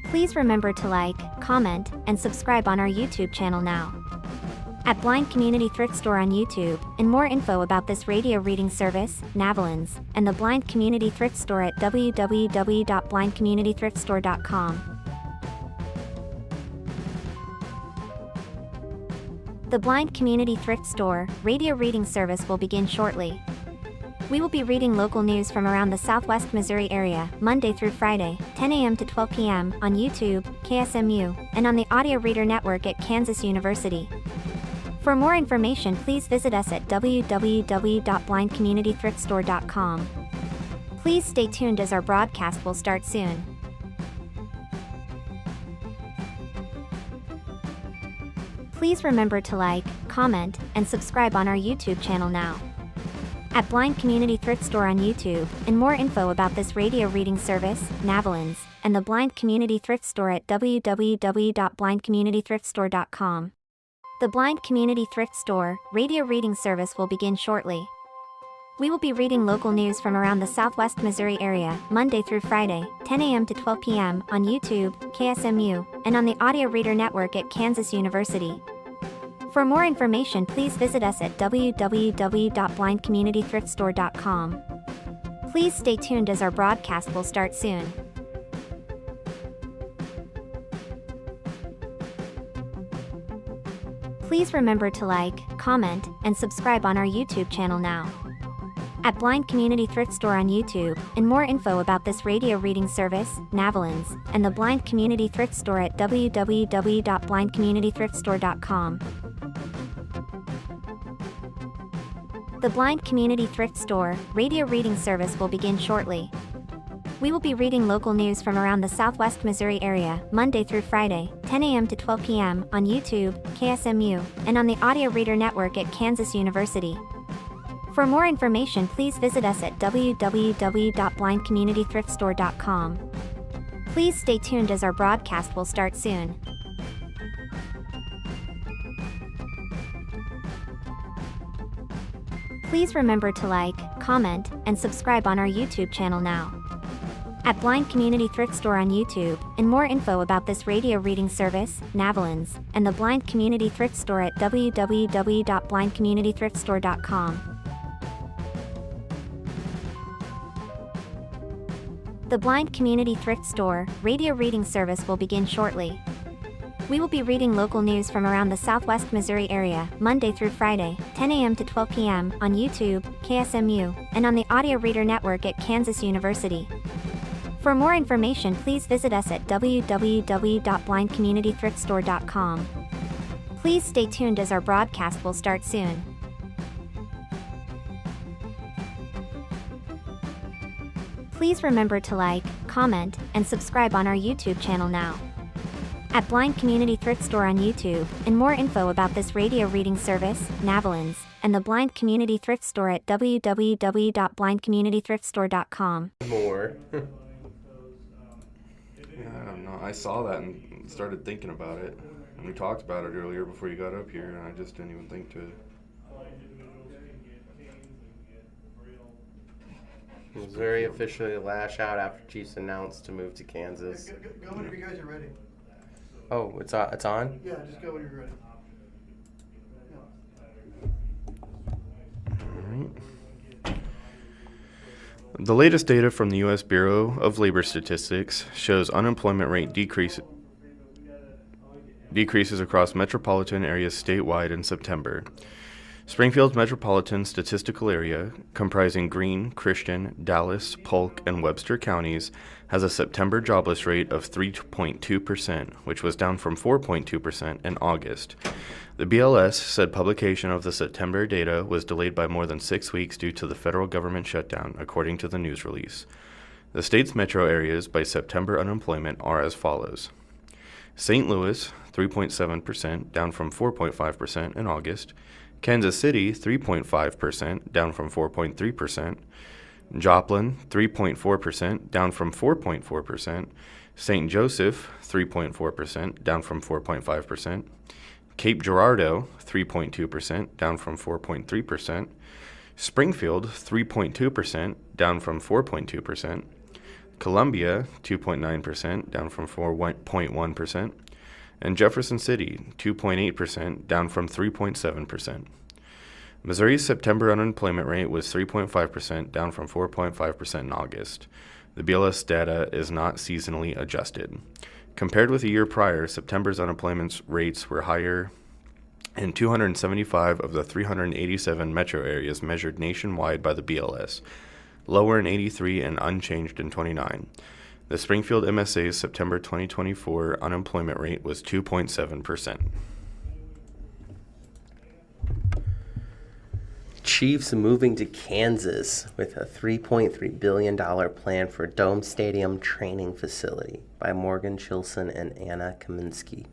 Please remember to like, comment, and subscribe on our YouTube channel now. At Blind Community Thrift Store on YouTube, and more info about this radio reading service, Navalins, and the Blind Community Thrift Store at www.blindcommunitythriftstore.com. The Blind Community Thrift Store radio reading service will begin shortly. We will be reading local news from around the Southwest Missouri area, Monday through Friday, 10 a.m. to 12 p.m. on YouTube, KSMU, and on the Audio Reader Network at Kansas University. For more information, please visit us at www.blindcommunitythriftstore.com. Please stay tuned as our broadcast will start soon. Please remember to like, comment, and subscribe on our YouTube channel now. At Blind Community Thrift Store on YouTube, and more info about this radio reading service, Navalins, and the Blind Community Thrift Store at www.blindcommunitythriftstore.com. The Blind Community Thrift Store radio reading service will begin shortly. We will be reading local news from around the Southwest Missouri area, Monday through Friday, 10 a.m. to 12 p.m. on YouTube, KSMU, and on the Audio Reader Network at Kansas University. For more information, please visit us at www.blindcommunitythriftstore.com. Please stay tuned as our broadcast will start soon. Please remember to like, comment, and subscribe on our YouTube channel now. At Blind Community Thrift Store on YouTube, and more info about this radio reading service, Navalins, and the Blind Community Thrift Store at www.blindcommunitythriftstore.com. The Blind Community Thrift Store radio reading service will begin shortly. We will be reading local news from around the Southwest Missouri area, Monday through Friday, 10 a.m. to 12 p.m. on YouTube, KSMU, and on the Audio Reader Network at Kansas University. For more information, please visit us at www.blindcommunitythriftstore.com. Please stay tuned as our broadcast will start soon. Please remember to like, comment, and subscribe on our YouTube channel now. At Blind Community Thrift Store on YouTube, and more info about this radio reading service, Navalins, and the Blind Community Thrift Store at www.blindcommunitythriftstore.com. The Blind Community Thrift Store radio reading service will begin shortly. We will be reading local news from around the Southwest Missouri area, Monday through Friday, 10 a.m. to 12 p.m. on YouTube, KSMU, and on the Audio Reader Network at Kansas University. For more information, please visit us at www.blindcommunitythriftstore.com. Please stay tuned as our broadcast will start soon. Please remember to like, comment, and subscribe on our YouTube channel now. At Blind Community Thrift Store on YouTube, and more info about this radio reading service, Navalins, and the Blind Community Thrift Store at www.blindcommunitythriftstore.com. More. I don't know. I saw that and started thinking about it. And we talked about it earlier before you got up here, and I just didn't even think to. Missouri officially lash out after Chiefs announced to move to Kansas. Go whenever you guys are ready. Oh, it's on? Yeah, just go when you're ready. All right. The latest data from the U.S. Bureau of Labor Statistics shows unemployment rate decreases across metropolitan areas statewide in September. Springfield's metropolitan statistical area, comprising Greene, Christian, Dallas, Polk, and Webster counties, has a September jobless rate of 3.2%, which was down from 4.2% in August. The BLS said publication of the September data was delayed by more than 6 weeks due to the federal government shutdown, according to the news release. The state's metro areas by September unemployment are as follows. St. Louis, 3.7%, down from 4.5% in August. Kansas City, 3.5%, down from 4.3%. Joplin, 3.4%, down from 4.4%. St. Joseph, 3.4%, down from 4.5%. Cape Girardeau, 3.2%, down from 4.3%. Springfield, 3.2%, down from 4.2%. Columbia, 2.9%, down from 4.1%. And Jefferson City, 2.8%, down from 3.7%. Missouri's September unemployment rate was 3.5%, down from 4.5% in August. The BLS data is not seasonally adjusted. Compared with a year prior, September's unemployment rates were higher in 275 of the 387 metro areas measured nationwide by the BLS, lower in 83 and unchanged in 29. The Springfield MSA's September 2024 unemployment rate was 2.7%. Chiefs moving to Kansas with a $3.3 billion plan for Dome Stadium training facility by Morgan Chilson and Anna Kaminsky.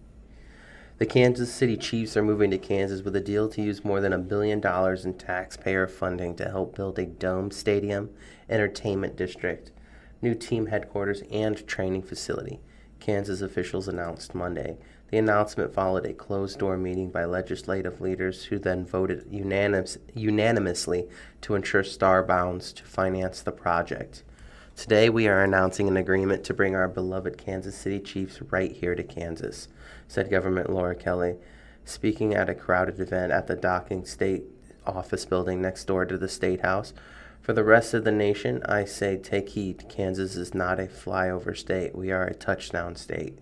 The Kansas City Chiefs are moving to Kansas with a deal to use more than $1 billion in taxpayer funding to help build a Dome Stadium, entertainment district, new team headquarters, and training facility, Kansas officials announced Monday. The announcement followed a closed-door meeting by legislative leaders who then voted unanimously to ensure star bounds to finance the project. Today, we are announcing an agreement to bring our beloved Kansas City Chiefs right here to Kansas, said Governor Laura Kelly, speaking at a crowded event at the Docking State Office building next door to the State House. For the rest of the nation, I say take heed. Kansas is not a flyover state. We are a touchdown state.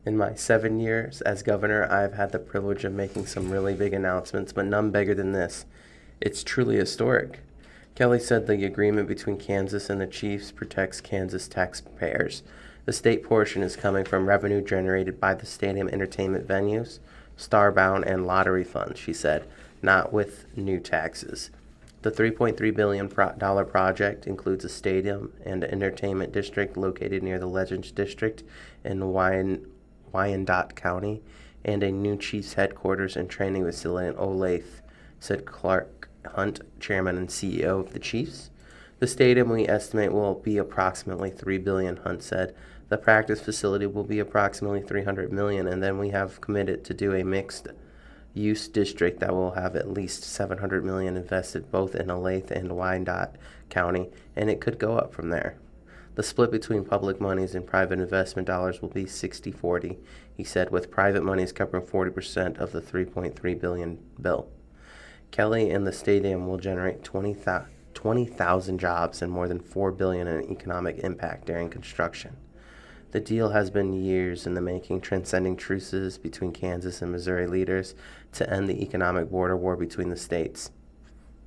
In my 7 years as governor, I've had the privilege of making some really big announcements, but none bigger than this. It's truly historic. Kelly said the agreement between Kansas and the Chiefs protects Kansas taxpayers. The state portion is coming from revenue generated by the stadium entertainment venues, Starbound, and lottery funds, she said, not with new taxes. The $3.3 billion project includes a stadium and an entertainment district located near the Legends District in Wyandotte County and a new Chiefs headquarters and training facility in Olathe, said Clark Hunt, chairman and CEO of the Chiefs. The stadium, we estimate, will be approximately $3 billion, Hunt said. The practice facility will be approximately $300 million, and then we have committed to do a mixed-use district that will have at least $700 million invested both in Olathe and Wyandotte County, and it could go up from there. The split between public monies and private investment dollars will be 60-40, he said, with private monies covering 40% of the $3.3 billion bill. Kelly and the stadium will generate 20,000 jobs and more than $4 billion in economic impact during construction. The deal has been years in the making, transcending truces between Kansas and Missouri leaders to end the economic border war between the states.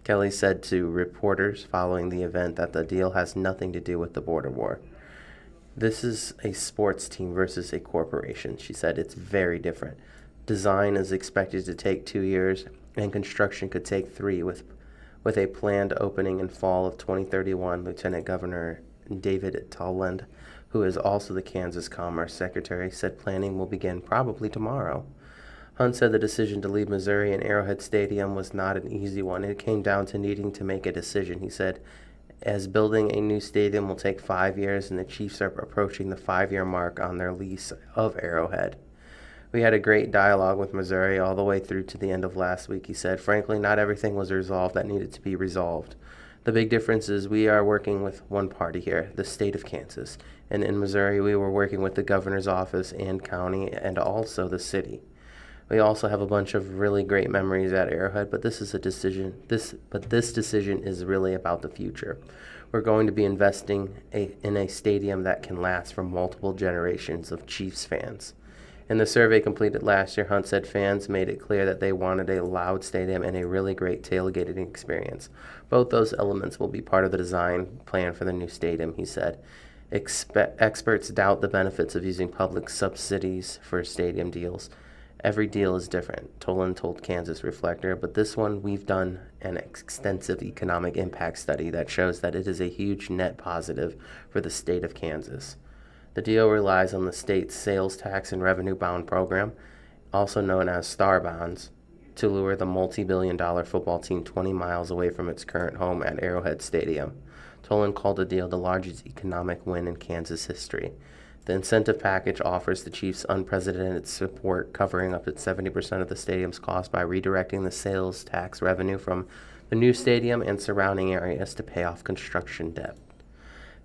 Kelly said to reporters following the event that the deal has nothing to do with the border war. This is a sports team versus a corporation, she said. It's very different. Design is expected to take 2 years, and construction could take 3, with a planned opening in fall of 2031, Lieutenant Governor David Tolland, who is also the Kansas Commerce Secretary, said planning will begin probably tomorrow. Hunt said the decision to leave Missouri and Arrowhead Stadium was not an easy one. It came down to needing to make a decision, he said, as building a new stadium will take 5 years, and the Chiefs are approaching the 5-year mark on their lease of Arrowhead. We had a great dialogue with Missouri all the way through to the end of last week, he said. Frankly, not everything was resolved that needed to be resolved. The big difference is we are working with one party here, the state of Kansas. And in Missouri, we were working with the governor's office and county and also the city. We also have a bunch of really great memories at Arrowhead, but this decision is really about the future. We're going to be investing in a stadium that can last for multiple generations of Chiefs fans. In the survey completed last year, Hunt said fans made it clear that they wanted a loud stadium and a really great tailgating experience. Both those elements will be part of the design plan for the new stadium, he said. Experts doubt the benefits of using public subsidies for stadium deals. Every deal is different, Tolan told Kansas Reflector, but this one we've done an extensive economic impact study that shows that it is a huge net positive for the state of Kansas. The deal relies on the state's sales tax and revenue bond program, also known as Star Bonds, to lure the multi-billion-dollar football team 20 miles away from its current home at Arrowhead Stadium. Tolan called the deal the largest economic win in Kansas history. The incentive package offers the Chiefs unprecedented support, covering up to 70% of the stadium's cost by redirecting the sales tax revenue from the new stadium and surrounding areas to pay off construction debt.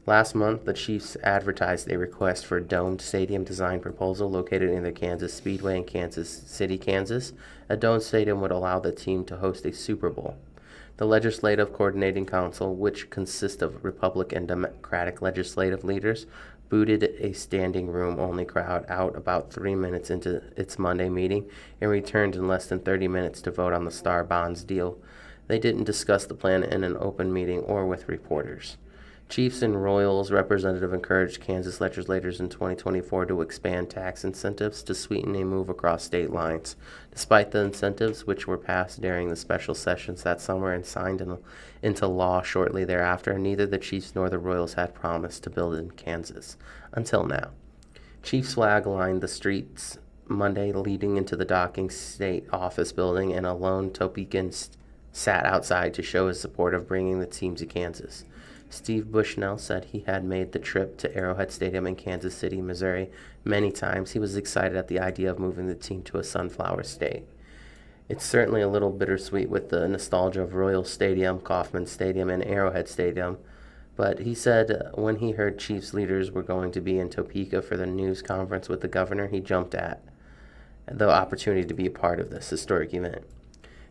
Last month, the Chiefs advertised a request for a domed stadium design proposal located in the Kansas Speedway in Kansas City, Kansas. A domed stadium would allow the team to host a Super Bowl. The Legislative Coordinating Council, which consists of Republican and Democratic legislative leaders, booted a standing room-only crowd out about 3 minutes into its Monday meeting and returned in less than 30 minutes to vote on the Star Bonds deal. They didn't discuss the plan in an open meeting or with reporters. Chiefs and Royals representative encouraged Kansas legislators in 2024 to expand tax incentives to sweeten a move across state lines. Despite the incentives, which were passed during the special sessions that summer and signed into law shortly thereafter, neither the Chiefs nor the Royals had promised to build in Kansas, until now. Chiefs flag lined the streets Monday leading into the docking state office building, and a lone Topeka sat outside to show his support of bringing the team to Kansas. Steve Bushnell said he had made the trip to Arrowhead Stadium in Kansas City, Missouri many times. He was excited at the idea of moving the team to a Sunflower State. It's certainly a little bittersweet with the nostalgia of Royal Stadium, Kauffman Stadium, and Arrowhead Stadium, but he said when he heard Chiefs leaders were going to be in Topeka for the news conference with the governor, he jumped at the opportunity to be a part of this historic event.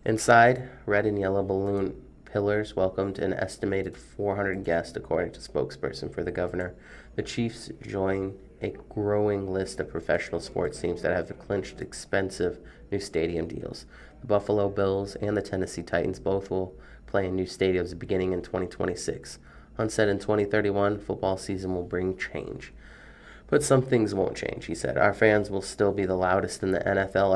Inside, red and yellow balloon pillars welcomed an estimated 400 guests, according to spokesperson for the governor. The Chiefs join a growing list of professional sports teams that have clinched expensive new stadium deals. The Buffalo Bills and the Tennessee Titans both will play in new stadiums beginning in 2026. Hunt said in 2031, football season will bring change. But some things won't change, he said. Our fans will still be the loudest in the NFL.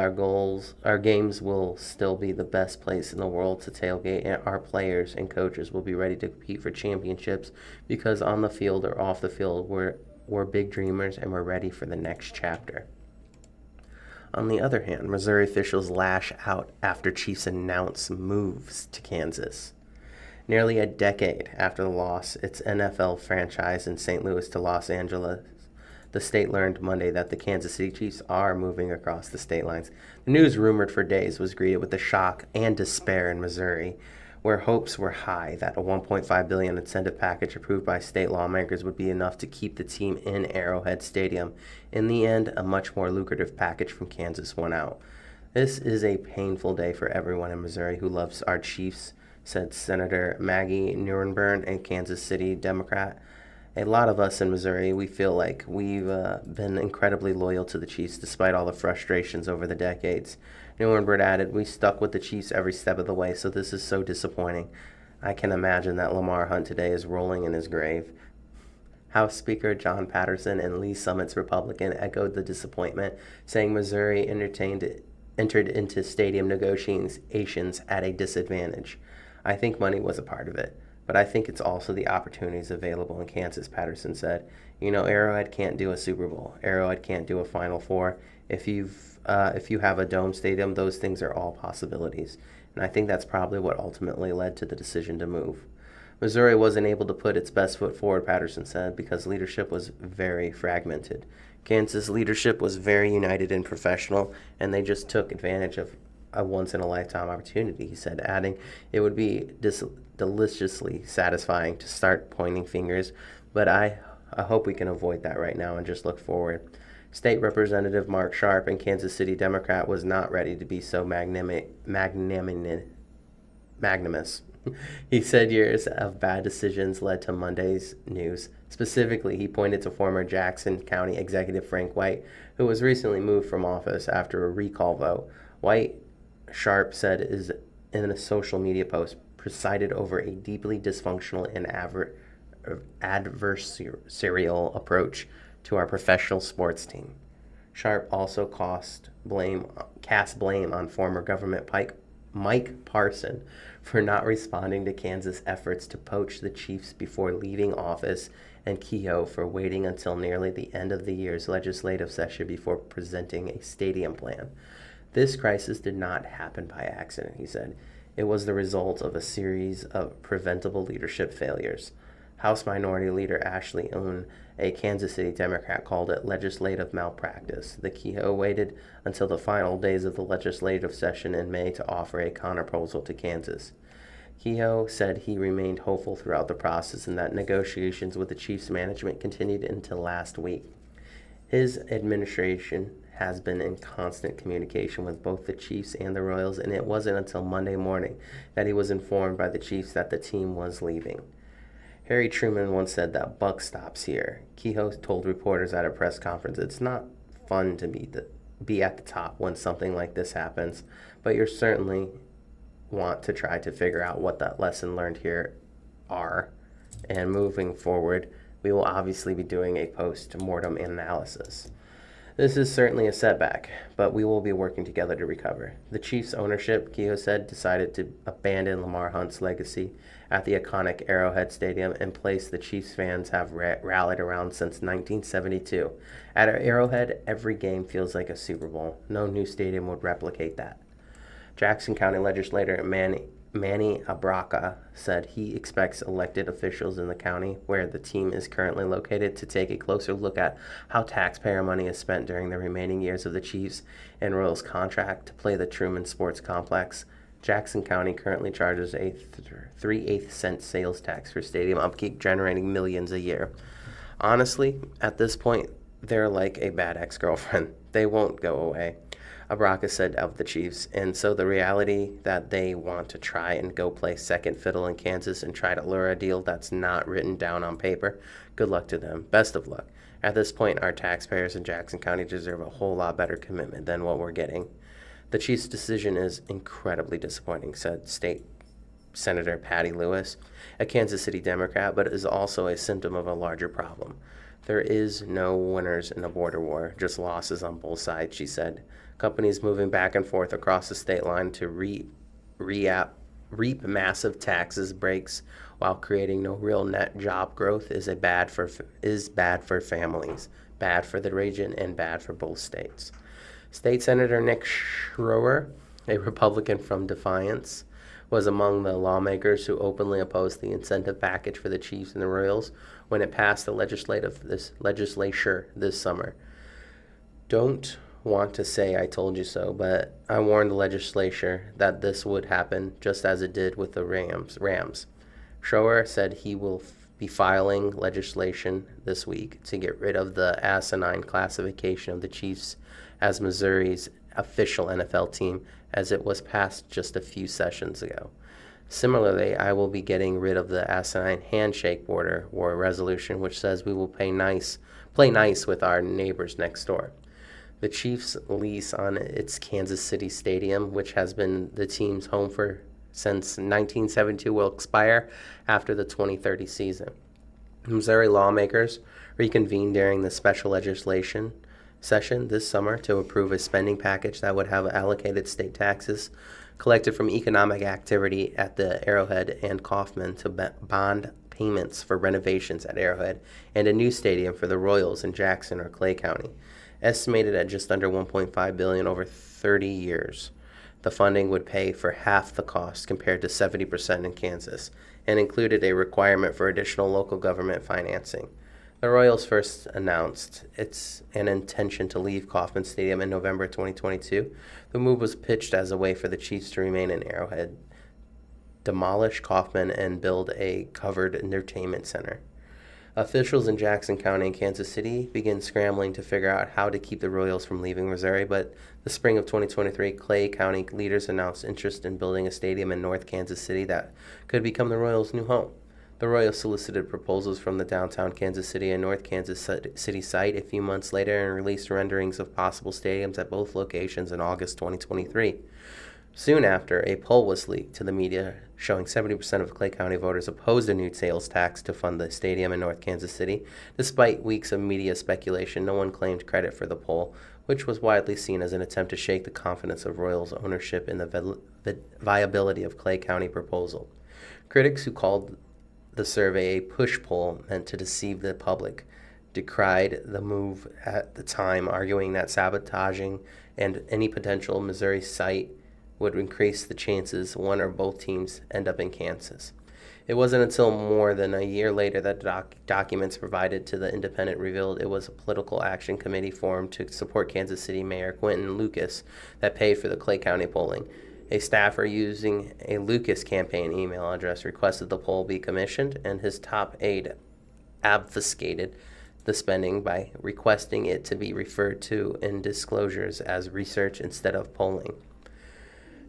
Our games will still be the best place in the world to tailgate, and our players and coaches will be ready to compete for championships because on the field or off the field, we're big dreamers and we're ready for the next chapter. On the other hand, Missouri officials lash out after Chiefs announce moves to Kansas. Nearly a decade after the loss, its NFL franchise in St. Louis to Los Angeles, the state learned Monday that the Kansas City Chiefs are moving across the state lines. The news, rumored for days, was greeted with the shock and despair in Missouri, where hopes were high that a $1.5 billion incentive package approved by state lawmakers would be enough to keep the team in Arrowhead Stadium. In the end, a much more lucrative package from Kansas won out. This is a painful day for everyone in Missouri who loves our Chiefs, said Senator Maggie Nuremberg, a Kansas City Democrat. A lot of us in Missouri, we feel like we've been incredibly loyal to the Chiefs despite all the frustrations over the decades. Nuremberg added, we stuck with the Chiefs every step of the way, so this is so disappointing. I can imagine that Lamar Hunt today is rolling in his grave. House Speaker John Patterson and Lee Summit's Republican echoed the disappointment, saying Missouri entered into stadium negotiations at a disadvantage. I think money was a part of it. But I think it's also the opportunities available in Kansas, Patterson said. You know, Arrowhead can't do a Super Bowl. Arrowhead can't do a Final Four. If you have a dome stadium, those things are all possibilities. And I think that's probably what ultimately led to the decision to move. Missouri wasn't able to put its best foot forward, Patterson said, because leadership was very fragmented. Kansas leadership was very united and professional, and they just took advantage of a once-in-a-lifetime opportunity, he said, adding, it would be deliciously satisfying to start pointing fingers, but I hope we can avoid that right now and just look forward. State Representative Mark Sharp, and Kansas City Democrat, was not ready to be so magnanimous. He said years of bad decisions led to Monday's news. Specifically, he pointed to former Jackson County Executive Frank White, who was recently moved from office after a recall vote. White, Sharp said in a social media post, presided over a deeply dysfunctional and adversarial approach to our professional sports team. Sharp also cast blame on former government Mike Parson for not responding to Kansas' efforts to poach the Chiefs before leaving office, and Kehoe for waiting until nearly the end of the year's legislative session before presenting a stadium plan. This crisis did not happen by accident, he said. It was the result of a series of preventable leadership failures. House Minority Leader Ashley Owen, a Kansas City Democrat, called it legislative malpractice. The Kehoe waited until the final days of the legislative session in May to offer a counterproposal to Kansas. Kehoe said he remained hopeful throughout the process and that negotiations with the Chiefs management continued into last week. His administration has been in constant communication with both the Chiefs and the Royals, and it wasn't until Monday morning that he was informed by the Chiefs that the team was leaving. Harry Truman once said that buck stops here. Kehoe told reporters at a press conference, "It's not fun to be at the top when something like this happens, but you certainly want to try to figure out what that lesson learned here are. And moving forward, we will obviously be doing a post-mortem analysis. This is certainly a setback, but we will be working together to recover." The Chiefs ownership, Kehoe said, decided to abandon Lamar Hunt's legacy at the iconic Arrowhead Stadium and place the Chiefs fans have rallied around since 1972. At Arrowhead, every game feels like a Super Bowl. No new stadium would replicate that. Jackson County legislator Manny Abraka said he expects elected officials in the county where the team is currently located to take a closer look at how taxpayer money is spent during the remaining years of the Chiefs and Royals contract to play the Truman Sports Complex. Jackson County currently charges a 3/8 cent sales tax for stadium upkeep, generating millions a year. Honestly, at this point, they're like a bad ex-girlfriend. They won't go away, Abraka said of the Chiefs, and so the reality that they want to try and go play second fiddle in Kansas and try to lure a deal that's not written down on paper, good luck to them. Best of luck. At this point, our taxpayers in Jackson County deserve a whole lot better commitment than what we're getting. The Chiefs' decision is incredibly disappointing, said State Senator Patty Lewis, a Kansas City Democrat, but it is also a symptom of a larger problem. There is no winners in a border war, just losses on both sides, she said. Companies moving back and forth across the state line to reap massive taxes breaks while creating no real net job growth is bad for families, bad for the region, and bad for both states. State Senator Nick Schroer, a Republican from Defiance, was among the lawmakers who openly opposed the incentive package for the Chiefs and the Royals when it passed the legislature this summer. "Don't want to say I told you so, but I warned the legislature that this would happen, just as it did with the Rams. Schroer said he will be filing legislation this week to get rid of the asinine classification of the Chiefs as Missouri's official NFL team, as it was passed just a few sessions ago. Similarly, I will be getting rid of the asinine handshake border war resolution, which says we will play nice with our neighbors next door." The Chiefs' lease on its Kansas City stadium, which has been the team's home since 1972, will expire after the 2030 season. Missouri lawmakers reconvened during the special legislation session this summer to approve a spending package that would have allocated state taxes collected from economic activity at the Arrowhead and Kaufman to bond payments for renovations at Arrowhead and a new stadium for the Royals in Jackson or Clay County. Estimated at just under $1.5 billion over 30 years. The funding would pay for half the cost compared to 70% in Kansas and included a requirement for additional local government financing. The Royals first announced an intention to leave Kauffman Stadium in November 2022. The move was pitched as a way for the Chiefs to remain in Arrowhead, demolish Kauffman, and build a covered entertainment center. Officials in Jackson County and Kansas City began scrambling to figure out how to keep the Royals from leaving Missouri, but the spring of 2023, Clay County leaders announced interest in building a stadium in North Kansas City that could become the Royals' new home. The Royals solicited proposals from the downtown Kansas City and North Kansas City site a few months later and released renderings of possible stadiums at both locations in August 2023. Soon after, a poll was leaked to the media showing 70% of Clay County voters opposed a new sales tax to fund the stadium in North Kansas City. Despite weeks of media speculation, no one claimed credit for the poll, which was widely seen as an attempt to shake the confidence of Royals ownership in the viability of Clay County proposal. Critics who called the survey a push poll meant to deceive the public decried the move at the time, arguing that sabotaging and any potential Missouri site would increase the chances one or both teams end up in Kansas. It wasn't until more than a year later that documents provided to the Independent revealed it was a political action committee formed to support Kansas City Mayor Quentin Lucas that paid for the Clay County polling. A staffer using a Lucas campaign email address requested the poll be commissioned, and his top aide obfuscated the spending by requesting it to be referred to in disclosures as research instead of polling.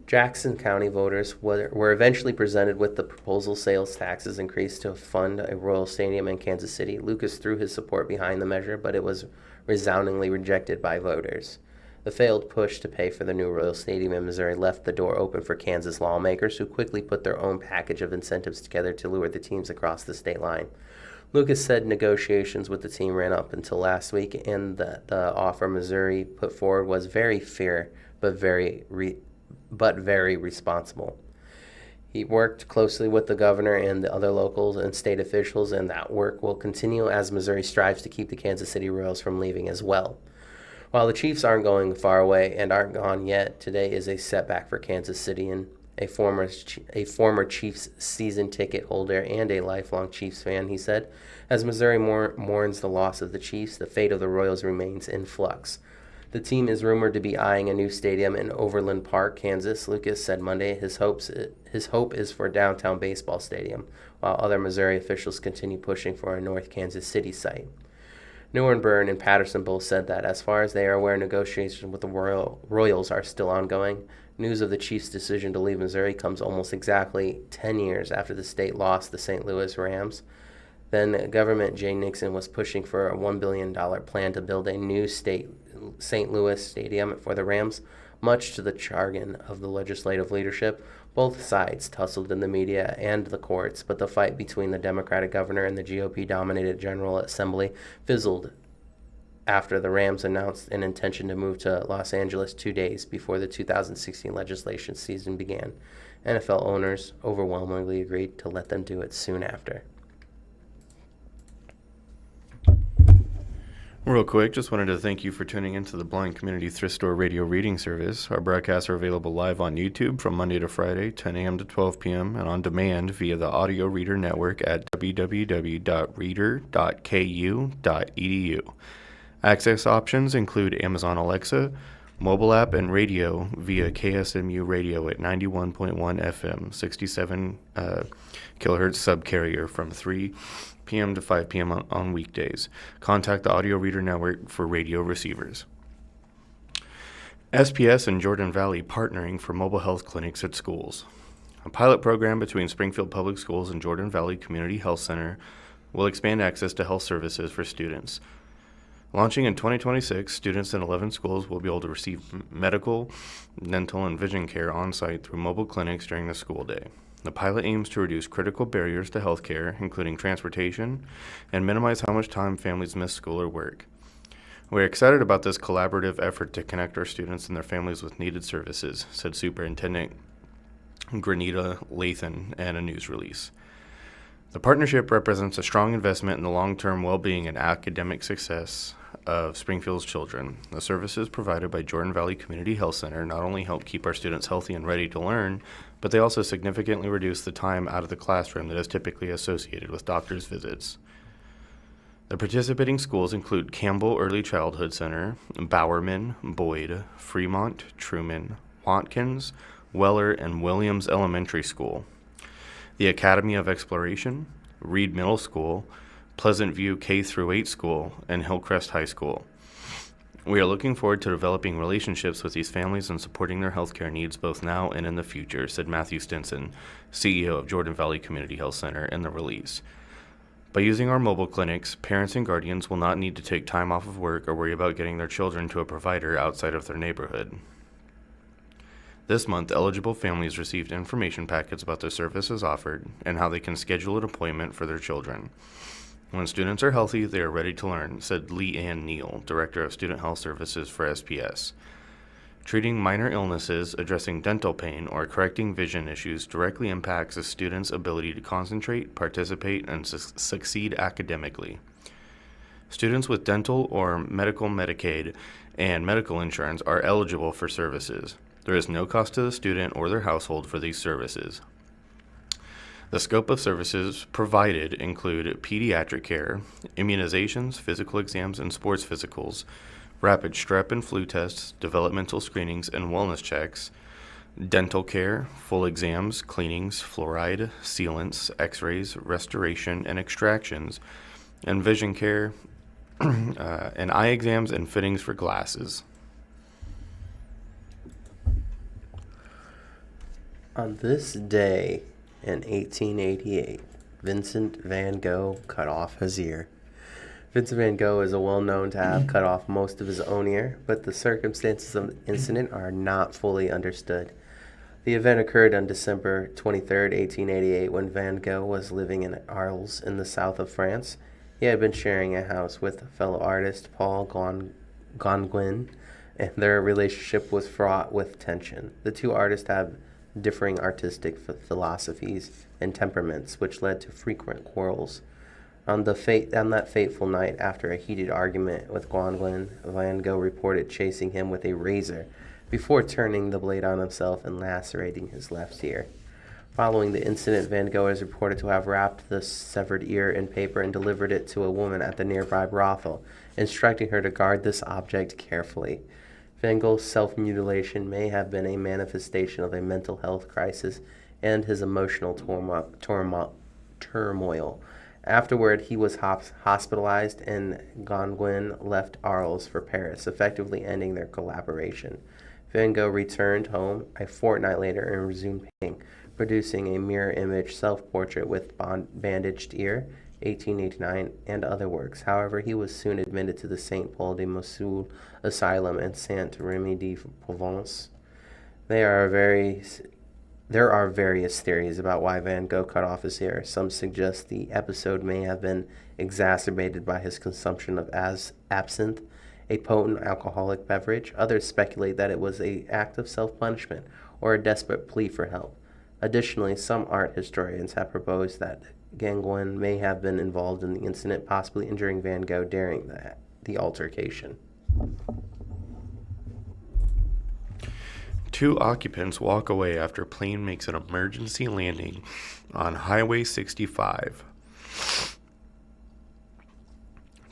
Jackson County voters were eventually presented with the proposal sales taxes increase to fund a Royal Stadium in Kansas City. Lucas threw his support behind the measure, but it was resoundingly rejected by voters. The failed push to pay for the new Royal Stadium in Missouri left the door open for Kansas lawmakers, who quickly put their own package of incentives together to lure the teams across the state line. Lucas said negotiations with the team ran up until last week, and the offer Missouri put forward was very fair, but very responsible. He worked closely with the governor and the other locals and state officials, and that work will continue as Missouri strives to keep the Kansas City Royals from leaving as well. While the Chiefs aren't going far away and aren't gone yet, today is a setback for Kansas City, and a former Chiefs season ticket holder and a lifelong Chiefs fan, he said. As Missouri mourns the loss of the Chiefs, the fate of the Royals remains in flux. The team is rumored to be eyeing a new stadium in Overland Park, Kansas. Lucas said Monday his hope is for a downtown baseball stadium, while other Missouri officials continue pushing for a North Kansas City site. Newbern and Patterson both said that, as far as they are aware, negotiations with the Royals are still ongoing. News of the Chiefs' decision to leave Missouri comes almost exactly 10 years after the state lost the St. Louis Rams. Then Governor Jay Nixon was pushing for a $1 billion plan to build a new St. Louis stadium for the Rams. Much to the chagrin of the legislative leadership, both sides tussled in the media and the courts, but the fight between the Democratic governor and the GOP-dominated General Assembly fizzled after the Rams announced an intention to move to Los Angeles 2 days before the 2016 legislation season began. NFL owners overwhelmingly agreed to let them do it soon after. Real quick, just wanted to thank you for tuning into the Blind Community Thrift Store radio reading service. Our broadcasts are available live on YouTube from Monday to Friday, 10 a.m. to 12 p.m., and on demand via the Audio Reader Network at www.reader.ku.edu. Access options include Amazon Alexa, mobile app, and radio via KSMU radio at 91.1 FM, 67 kilohertz subcarrier from 3 p.m. to 5 p.m. on weekdays. Contact the Audio Reader Network for radio receivers. SPS and Jordan Valley partnering for mobile health clinics at schools. A pilot program between Springfield Public Schools and Jordan Valley Community Health Center will expand access to health services for students. Launching in 2026, students in 11 schools will be able to receive medical, dental, and vision care on-site through mobile clinics during the school day. The pilot aims to reduce critical barriers to healthcare, including transportation, and minimize how much time families miss school or work. We're excited about this collaborative effort to connect our students and their families with needed services, said Superintendent Granita Lathan in a news release. The partnership represents a strong investment in the long-term well-being and academic success of Springfield's children. The services provided by Jordan Valley Community Health Center not only help keep our students healthy and ready to learn, but they also significantly reduce the time out of the classroom that is typically associated with doctor's visits. The participating schools include Campbell Early Childhood Center, Bowerman, Boyd, Fremont, Truman, Watkins, Weller, and Williams Elementary School, the Academy of Exploration, Reed Middle School, Pleasant View K-8 School, and Hillcrest High School. We are looking forward to developing relationships with these families and supporting their healthcare needs both now and in the future, said Matthew Stinson, CEO of Jordan Valley Community Health Center, in the release. By using our mobile clinics, parents and guardians will not need to take time off of work or worry about getting their children to a provider outside of their neighborhood. This month, eligible families received information packets about the services offered and how they can schedule an appointment for their children. When students are healthy, they are ready to learn, said Lee Ann Neal, Director of Student Health Services for SPS. Treating minor illnesses, addressing dental pain, or correcting vision issues directly impacts a student's ability to concentrate, participate, and succeed academically. Students with dental or medical Medicaid and medical insurance are eligible for services. There is no cost to the student or their household for these services. The scope of services provided include pediatric care, immunizations, physical exams and sports physicals, rapid strep and flu tests, developmental screenings and wellness checks, dental care, full exams, cleanings, fluoride, sealants, x-rays, restoration and extractions, and vision care, and eye exams and fittings for glasses. On this day in 1888, Vincent van Gogh cut off his ear. Vincent van Gogh is well known to have cut off most of his own ear, but the circumstances of the incident are not fully understood. The event occurred on December 23, 1888, when Van Gogh was living in Arles in the south of France. He had been sharing a house with fellow artist Paul Gauguin, and their relationship was fraught with tension. The two artists have differing artistic philosophies and temperaments, which led to frequent quarrels. On that fateful night, after a heated argument with Gauguin, Van Gogh reported chasing him with a razor before turning the blade on himself and lacerating his left ear. Following the incident, Van Gogh is reported to have wrapped the severed ear in paper and delivered it to a woman at the nearby brothel, instructing her to guard this object carefully. Van Gogh's self-mutilation may have been a manifestation of a mental health crisis and his emotional turmoil. Afterward, he was hospitalized, and Gauguin left Arles for Paris, effectively ending their collaboration. Van Gogh returned home a fortnight later and resumed painting, producing a mirror image self-portrait with bandaged ear, 1889, and other works. However, he was soon admitted to the St. Paul de Mossoul Asylum in Saint-Rémy de Provence. There are various theories about why Van Gogh cut off his ear. Some suggest the episode may have been exacerbated by his consumption of absinthe, a potent alcoholic beverage. Others speculate that it was an act of self-punishment or a desperate plea for help. Additionally, some art historians have proposed that Gauguin may have been involved in the incident, possibly injuring Van Gogh during the altercation. Two occupants walk away after plane makes an emergency landing on Highway 65.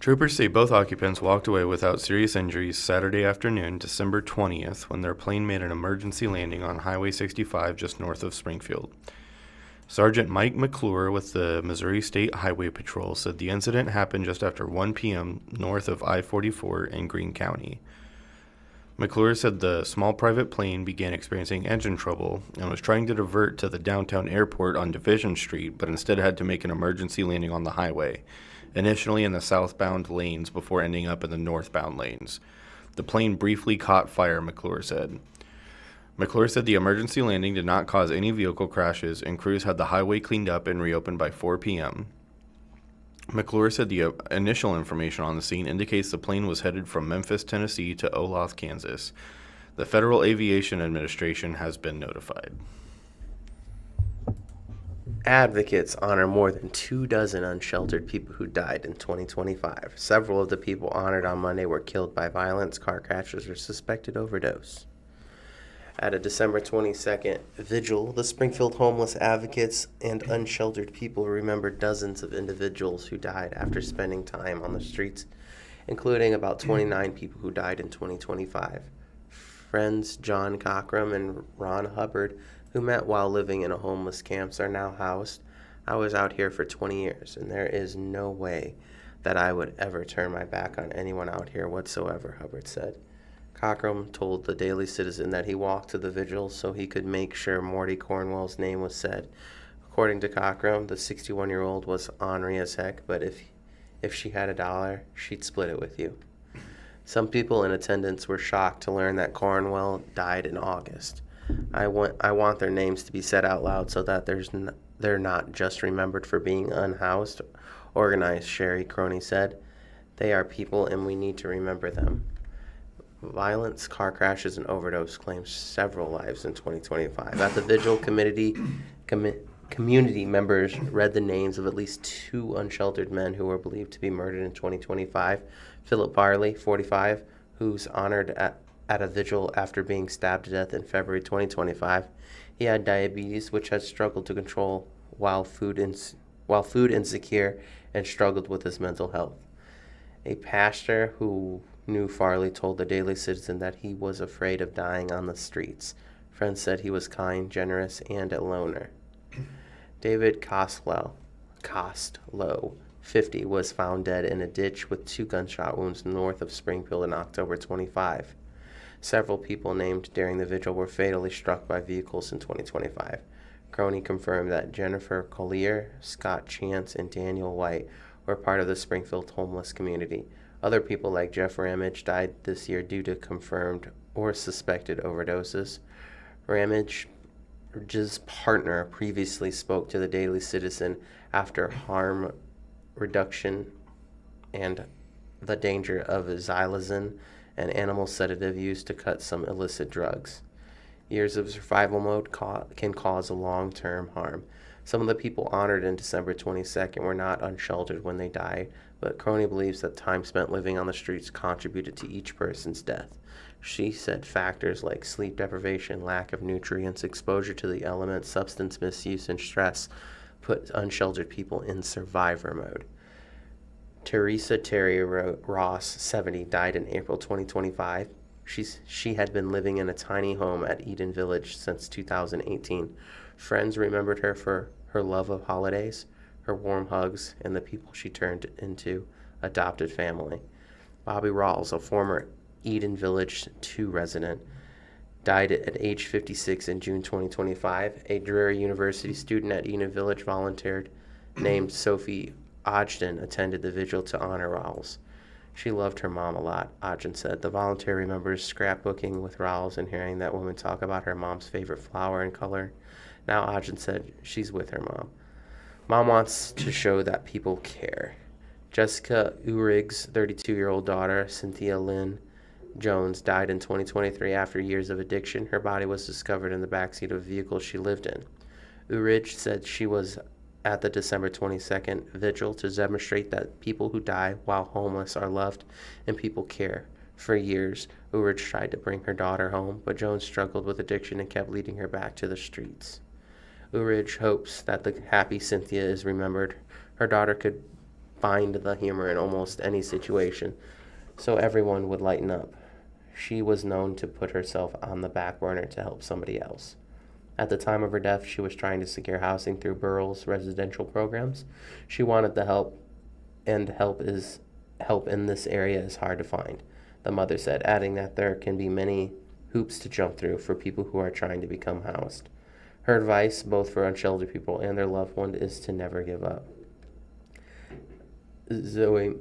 Troopers say both occupants walked away without serious injuries Saturday afternoon, December 20th, when their plane made an emergency landing on Highway 65 just north of Springfield. Sergeant Mike McClure with the Missouri State Highway Patrol said the incident happened just after 1 p.m. north of I-44 in Greene County. McClure said the small private plane began experiencing engine trouble and was trying to divert to the downtown airport on Division Street, but instead had to make an emergency landing on the highway, initially in the southbound lanes before ending up in the northbound lanes. The plane briefly caught fire, McClure said. McClure said the emergency landing did not cause any vehicle crashes, and crews had the highway cleaned up and reopened by 4 p.m. McClure said the initial information on the scene indicates the plane was headed from Memphis, Tennessee to Olathe, Kansas. The Federal Aviation Administration has been notified. Advocates honor more than 24 unsheltered people who died in 2025. Several of the people honored on Monday were killed by violence, car crashes, or suspected overdose. At a December 22nd vigil, the Springfield homeless advocates and unsheltered people remembered dozens of individuals who died after spending time on the streets, including about 29 people who died in 2025. Friends John Cockrum and Ron Hubbard, who met while living in a homeless camps, are now housed. I was out here for 20 years, and there is no way that I would ever turn my back on anyone out here whatsoever, Hubbard said. Cockrum told the Daily Citizen that he walked to the vigil so he could make sure Morty Cornwell's name was said. According to Cockrum, the 61-year-old was ornery as heck, but if she had $1, she'd split it with you. Some people in attendance were shocked to learn that Cornwell died in August. I want their names to be said out loud so that they're not just remembered for being unhoused, organized, Sherry Croney said. They are people and we need to remember them. Violence, car crashes, and overdose claimed several lives in 2025. At the vigil, community members read the names of at least 2 unsheltered men who were believed to be murdered in 2025. Philip Barley, 45, who's honored at a vigil after being stabbed to death in February 2025. He had diabetes, which had struggled to control while food insecure and struggled with his mental health. A pastor who knew Farley told the Daily Citizen that he was afraid of dying on the streets. Friends said he was kind, generous, and a loner. David Costello, 50, was found dead in a ditch with 2 gunshot wounds north of Springfield on October 25. Several people named during the vigil were fatally struck by vehicles in 2025. Crony confirmed that Jennifer Collier, Scott Chance, and Daniel White were part of the Springfield homeless community. Other people like Jeff Ramage died this year due to confirmed or suspected overdoses. Ramage's partner previously spoke to the Daily Citizen after harm reduction and the danger of xylazine, an animal sedative used to cut some illicit drugs. Years of survival mode can cause long-term harm. Some of the people honored in December 22nd were not unsheltered when they died, but Crony believes that time spent living on the streets contributed to each person's death. She said factors like sleep deprivation, lack of nutrients, exposure to the elements, substance misuse, and stress put unsheltered people in survivor mode. Teresa Terry Ross, 70, died in April 2025. She had been living in a tiny home at Eden Village since 2018. Friends remembered her for her love of holidays, her warm hugs, and the people she turned into adopted family. Bobby Rawls, a former Eden Village 2 resident, died at age 56 in June 2025. A Drury University student at Eden Village volunteered named Sophie Ogden attended the vigil to honor Rawls. She loved her mom a lot, Ogden said. The volunteer remembers scrapbooking with Rawls and hearing that woman talk about her mom's favorite flower and color. Now Ogden said she's with her mom. Mom wants to show that people care. Jessica Urig's 32-year-old daughter, Cynthia Lynn Jones, died in 2023 after years of addiction. Her body was discovered in the backseat of a vehicle she lived in. Urig said she was at the December 22nd vigil to demonstrate that people who die while homeless are loved and people care. For years, Urig tried to bring her daughter home, but Jones struggled with addiction and kept leading her back to the streets. Urig hopes that the happy Cynthia is remembered. Her daughter could find the humor in almost any situation, so everyone would lighten up. She was known to put herself on the back burner to help somebody else. At the time of her death, she was trying to secure housing through Burrell's residential programs. She wanted the help, and help in this area is hard to find, the mother said, adding that there can be many hoops to jump through for people who are trying to become housed. Her advice, both for unsheltered people and their loved one, is to never give up. Zoe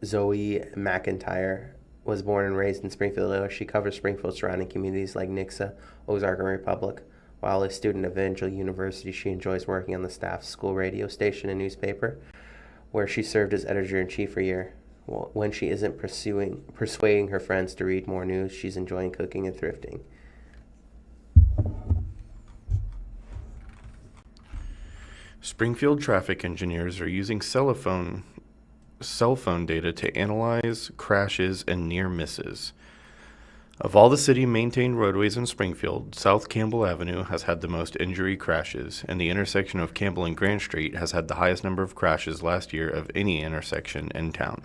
McIntyre was born and raised in Springfield, Illinois. She covers Springfield surrounding communities like Nixa, Ozarks, and Republic. While a student at Evangel University, she enjoys working on the staff school radio station and newspaper, where she served as editor-in-chief for a year. Well, when she isn't persuading her friends to read more news, she's enjoying cooking and thrifting. Springfield traffic engineers are using cell phone data to analyze crashes and near misses. Of all the city-maintained roadways in Springfield, South Campbell Avenue has had the most injury crashes, and the intersection of Campbell and Grant Street has had the highest number of crashes last year of any intersection in town.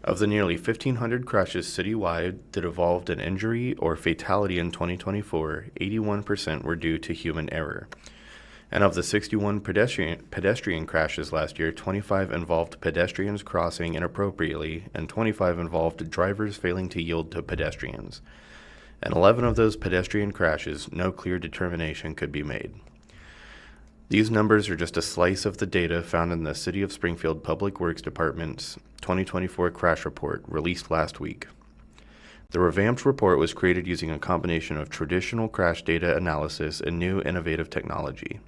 Of the nearly 1,500 crashes citywide that involved an injury or fatality in 2024, 81% were due to human error. And of the 61 pedestrian crashes last year, 25 involved pedestrians crossing inappropriately, and 25 involved drivers failing to yield to pedestrians. In 11 of those pedestrian crashes, no clear determination could be made. These numbers are just a slice of the data found in the City of Springfield Public Works Department's 2024 crash report released last week. The revamped report was created using a combination of traditional crash data analysis and new innovative technology.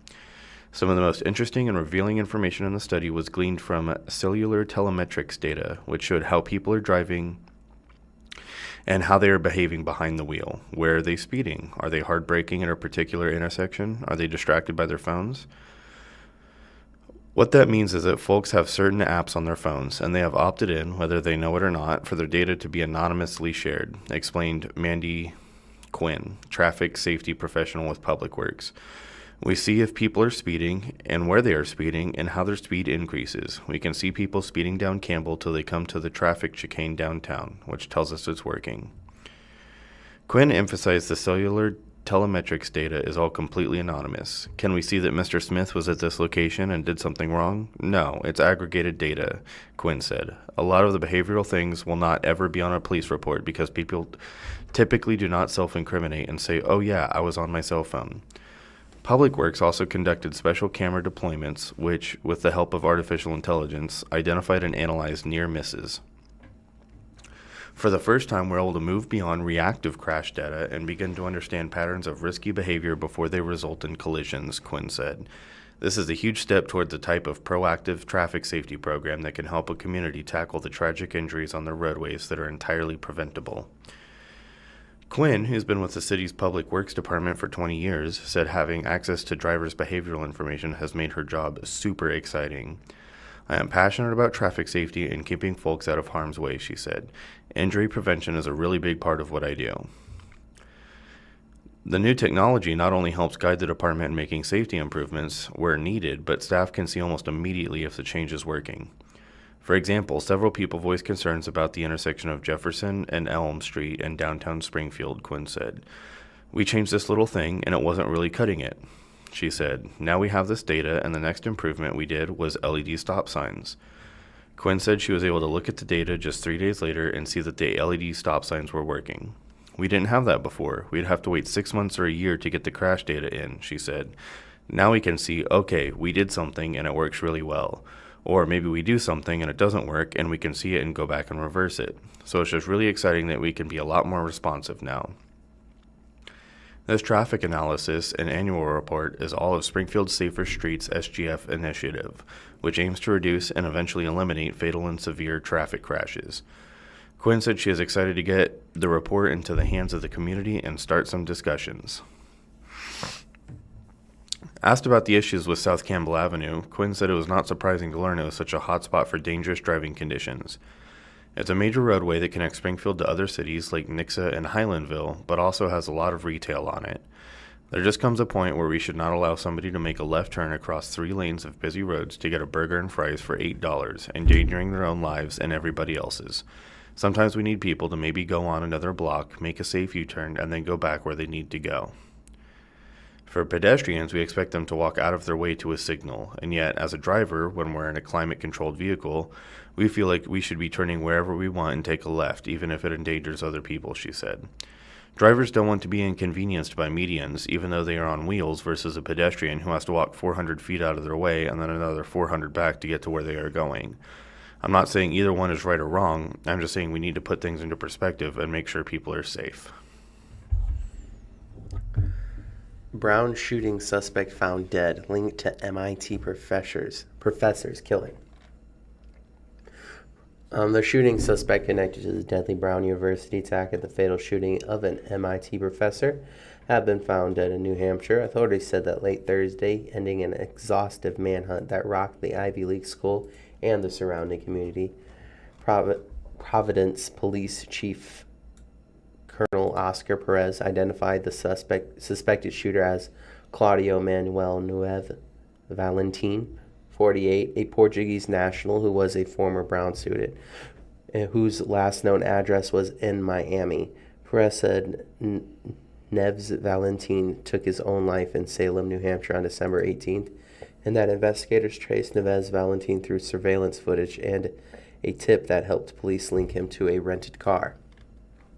Some of the most interesting and revealing information in the study was gleaned from cellular telemetrics data, which showed how people are driving and how they are behaving behind the wheel. Where are they speeding? Are they hard braking at a particular intersection? Are they distracted by their phones? What that means is that folks have certain apps on their phones, and they have opted in, whether they know it or not, for their data to be anonymously shared, explained Mandy Quinn, traffic safety professional with Public Works. We see if people are speeding and where they are speeding and how their speed increases. We can see people speeding down Campbell till they come to the traffic chicane downtown, which tells us it's working. Quinn emphasized the cellular telemetrics data is all completely anonymous. Can we see that Mr. Smith was at this location and did something wrong? No, it's aggregated data, Quinn said. A lot of the behavioral things will not ever be on a police report because people typically do not self-incriminate and say, oh yeah, I was on my cell phone. Public Works also conducted special camera deployments, which, with the help of artificial intelligence, identified and analyzed near misses. For the first time, we're able to move beyond reactive crash data and begin to understand patterns of risky behavior before they result in collisions, Quinn said. This is a huge step toward the type of proactive traffic safety program that can help a community tackle the tragic injuries on their roadways that are entirely preventable. Quinn, who's been with the city's Public Works Department for 20 years, said having access to drivers' behavioral information has made her job super exciting. I am passionate about traffic safety and keeping folks out of harm's way, she said. Injury prevention is a really big part of what I do. The new technology not only helps guide the department in making safety improvements where needed, but staff can see almost immediately if the change is working. For example, several people voiced concerns about the intersection of Jefferson and Elm Street in downtown Springfield, Quinn said. We changed this little thing and it wasn't really cutting it. She said, now we have this data and the next improvement we did was LED stop signs. Quinn said she was able to look at the data just 3 days later and see that the LED stop signs were working. We didn't have that before. We'd have to wait 6 months or a year to get the crash data in, she said. Now we can see, okay, we did something and it works really well. Or maybe we do something and it doesn't work and we can see it and go back and reverse it. So it's just really exciting that we can be a lot more responsive now. This traffic analysis and annual report is all of Springfield's Safer Streets SGF initiative, which aims to reduce and eventually eliminate fatal and severe traffic crashes. Quinn said she is excited to get the report into the hands of the community and start some discussions. Asked about the issues with South Campbell Avenue, Quinn said it was not surprising to learn it was such a hotspot for dangerous driving conditions. It's a major roadway that connects Springfield to other cities like Nixa and Highlandville, but also has a lot of retail on it. There just comes a point where we should not allow somebody to make a left turn across 3 lanes of busy roads to get a burger and fries for $8, endangering their own lives and everybody else's. Sometimes we need people to maybe go on another block, make a safe U-turn, and then go back where they need to go. For pedestrians, we expect them to walk out of their way to a signal, and yet, as a driver, when we're in a climate-controlled vehicle, we feel like we should be turning wherever we want and take a left, even if it endangers other people, she said. Drivers don't want to be inconvenienced by medians, even though they are on wheels, versus a pedestrian who has to walk 400 feet out of their way and then another 400 back to get to where they are going. I'm not saying either one is right or wrong, I'm just saying we need to put things into perspective and make sure people are safe. Brown shooting suspect found dead, linked to MIT professor's killing. The shooting suspect connected to the deadly Brown University attack and the fatal shooting of an MIT professor have been found dead in New Hampshire. Authorities said that late Thursday, ending an exhaustive manhunt that rocked the Ivy League school and the surrounding community. Providence Police Chief Colonel Oscar Perez identified the suspected shooter as Claudio Manuel Nueve Valentim, 48, a Portuguese national who was a former Brown student, whose last known address was in Miami. Perez said Neves Valentim took his own life in Salem, New Hampshire on December 18th, and that investigators traced Neves Valentim through surveillance footage and a tip that helped police link him to a rented car.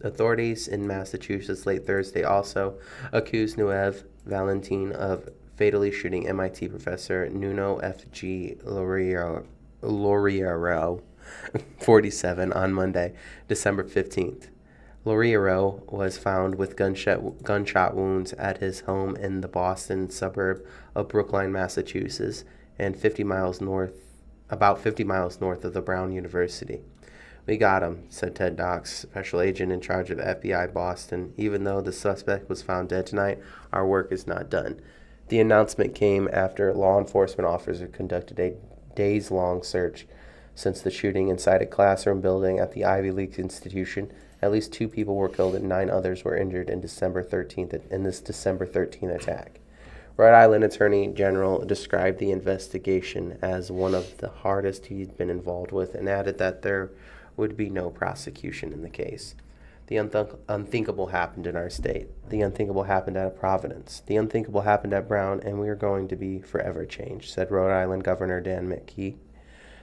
Authorities in Massachusetts late Thursday also accused Nueve Valentim of fatally shooting MIT professor Nuno F.G. Loriero, 47, on Monday, December 15th. Loriero was found with gunshot wounds at his home in the Boston suburb of Brookline, Massachusetts, and about 50 miles north of the Brown University. We got him, said Ted Dox, special agent in charge of FBI Boston. Even though the suspect was found dead tonight, our work is not done. The announcement came after law enforcement officers conducted a days-long search since the shooting inside a classroom building at the Ivy League institution. At least 2 people were killed and 9 others were injured in this December 13th attack. Rhode Island Attorney General described the investigation as one of the hardest he'd been involved with and added that there would be no prosecution in the case. The unthinkable happened in our state. The unthinkable happened at Providence. The unthinkable happened at Brown, and we are going to be forever changed, said Rhode Island Governor Dan McKee.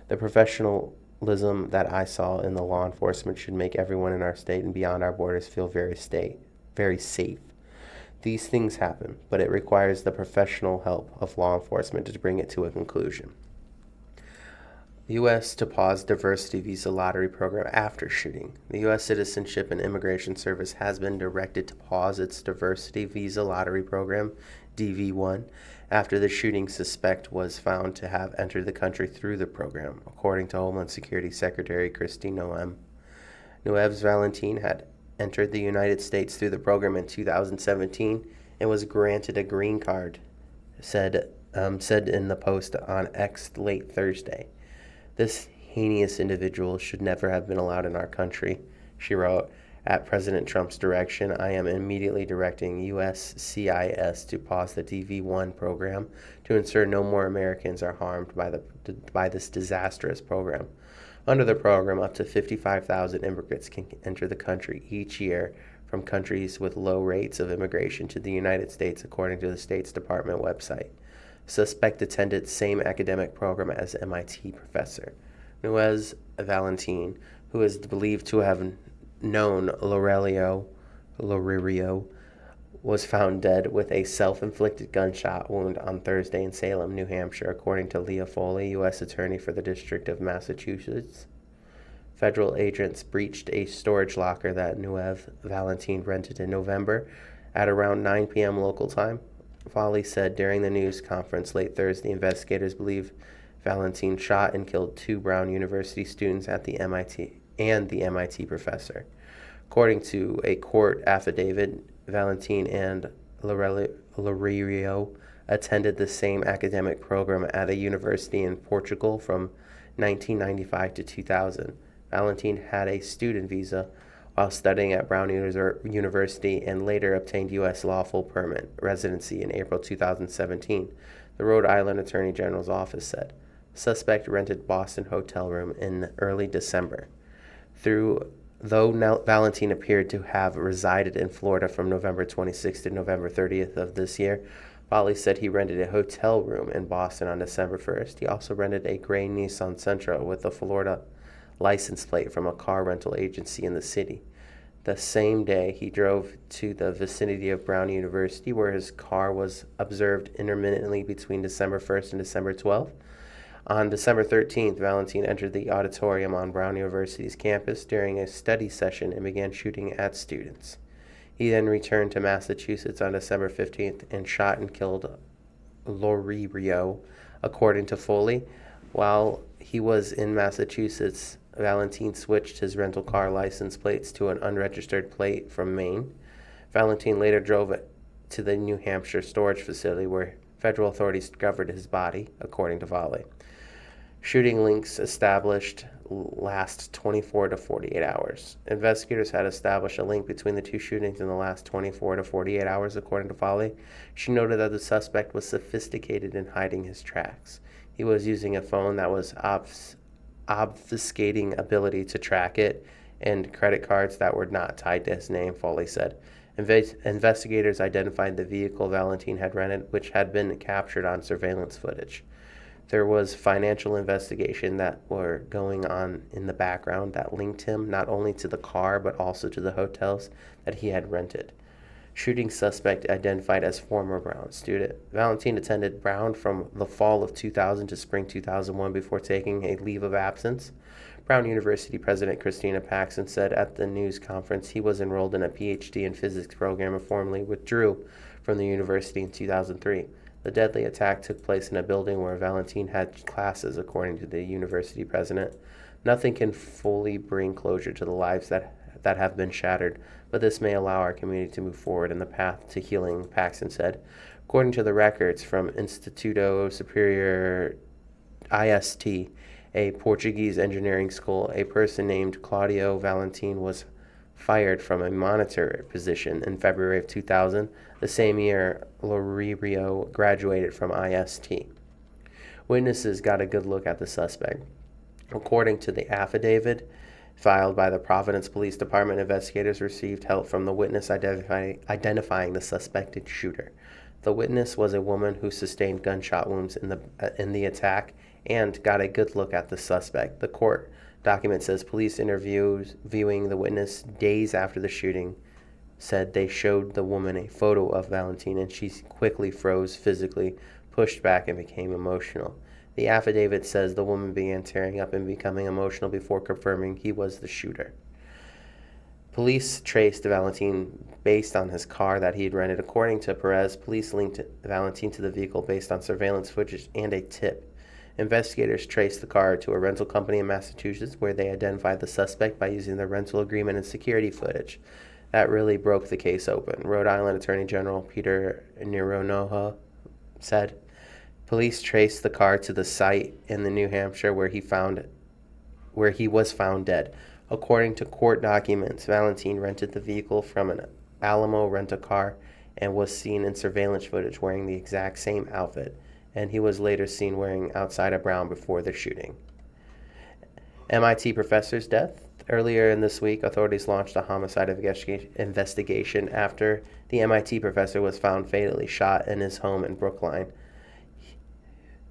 The professionalism that I saw in the law enforcement should make everyone in our state and beyond our borders feel very safe. These things happen, but it requires the professional help of law enforcement to bring it to a conclusion. U.S. to pause diversity visa lottery program after shooting. The U.S. Citizenship and Immigration Service has been directed to pause its diversity visa lottery program, DV1, after the shooting suspect was found to have entered the country through the program, according to Homeland Security Secretary Kristi Noem. Nueves Valentine had entered the United States through the program in 2017 and was granted a green card, said in the post on X late Thursday. This heinous individual should never have been allowed in our country, she wrote. At President Trump's direction, I am immediately directing USCIS to pause the DV1 program to ensure no more Americans are harmed by this disastrous program. Under the program, up to 55,000 immigrants can enter the country each year from countries with low rates of immigration to the United States, according to the State's Department website. Suspect attended same academic program as MIT professor. Nuez Valentine, who is believed to have known Lorerio, was found dead with a self-inflicted gunshot wound on Thursday in Salem, New Hampshire, according to Leah Foley, U.S. Attorney for the District of Massachusetts. Federal agents breached a storage locker that Nuez Valentine rented in November at around 9 p.m. local time. Foley said during the news conference late Thursday, investigators believe Valentine shot and killed 2 Brown University students at the MIT professor. According to a court affidavit, Valentine and Lorerio attended the same academic program at a university in Portugal from 1995 to 2000. Valentine had a student visa while studying at Brown University and later obtained U.S. lawful permanent residency in April 2017, the Rhode Island Attorney General's office said. Suspect rented Boston hotel room in early December. Though Valentine appeared to have resided in Florida from November 26th to November 30th of this year, Foley said he rented a hotel room in Boston on December 1st. He also rented a gray Nissan Sentra with a Florida license plate from a car rental agency in the city. The same day, he drove to the vicinity of Brown University, where his car was observed intermittently between December 1st and December 12th. On December 13th, Valentine entered the auditorium on Brown University's campus during a study session and began shooting at students. He then returned to Massachusetts on December 15th and shot and killed Lorerio, according to Foley. While he was in Massachusetts, Valentine switched his rental car license plates to an unregistered plate from Maine. Valentine later drove it to the New Hampshire storage facility where federal authorities discovered his body, according to Foley. Shooting links established last 24 to 48 hours. Investigators had established a link between the 2 shootings in the last 24 to 48 hours, according to Foley. She noted that the suspect was sophisticated in hiding his tracks. He was using a phone that was obfuscating ability to track it and credit cards that were not tied to his name, Foley said. Investigators identified the vehicle Valentine had rented, which had been captured on surveillance footage. There was financial investigation that were going on in the background that linked him not only to the car but also to the hotels that he had rented. Shooting suspect identified as former Brown student. Valentine attended Brown from the fall of 2000 to spring 2001 before taking a leave of absence. Brown University President Christina Paxson said at the news conference he was enrolled in a PhD in physics program and formally withdrew from the university in 2003. The deadly attack took place in a building where Valentine had classes, according to the university president. Nothing can fully bring closure to the lives that have been shattered, but this may allow our community to move forward in the path to healing, Paxson said. According to the records from Instituto Superior IST, a Portuguese engineering school, a person named Claudio Valentin was fired from a monitor position in February of 2000, the same year Lorerio graduated from IST. Witnesses got a good look at the suspect. According to the affidavit, filed by the Providence Police Department. Investigators received help from the witness identifying the suspected shooter. The witness was a woman who sustained gunshot wounds in the attack and got a good look at the suspect. The court document says police interviews viewing the witness days after the shooting said they showed the woman a photo of Valentine and she quickly froze physically, pushed back, and became emotional. The affidavit says the woman began tearing up and becoming emotional before confirming he was the shooter. Police traced Valentine based on his car that he had rented. According to Perez, police linked Valentine to the vehicle based on surveillance footage and a tip. Investigators traced the car to a rental company in Massachusetts where they identified the suspect by using the rental agreement and security footage. That really broke the case open. Rhode Island Attorney General Peter Nironoha said police traced the car to the site in New Hampshire where he was found dead. According to court documents, Valentine rented the vehicle from an Alamo rent-a-car and was seen in surveillance footage wearing the exact same outfit, and he was later seen wearing outside of brown before the shooting. MIT professor's death. Earlier in this week, authorities launched a homicide investigation after the MIT professor was found fatally shot in his home in Brookline.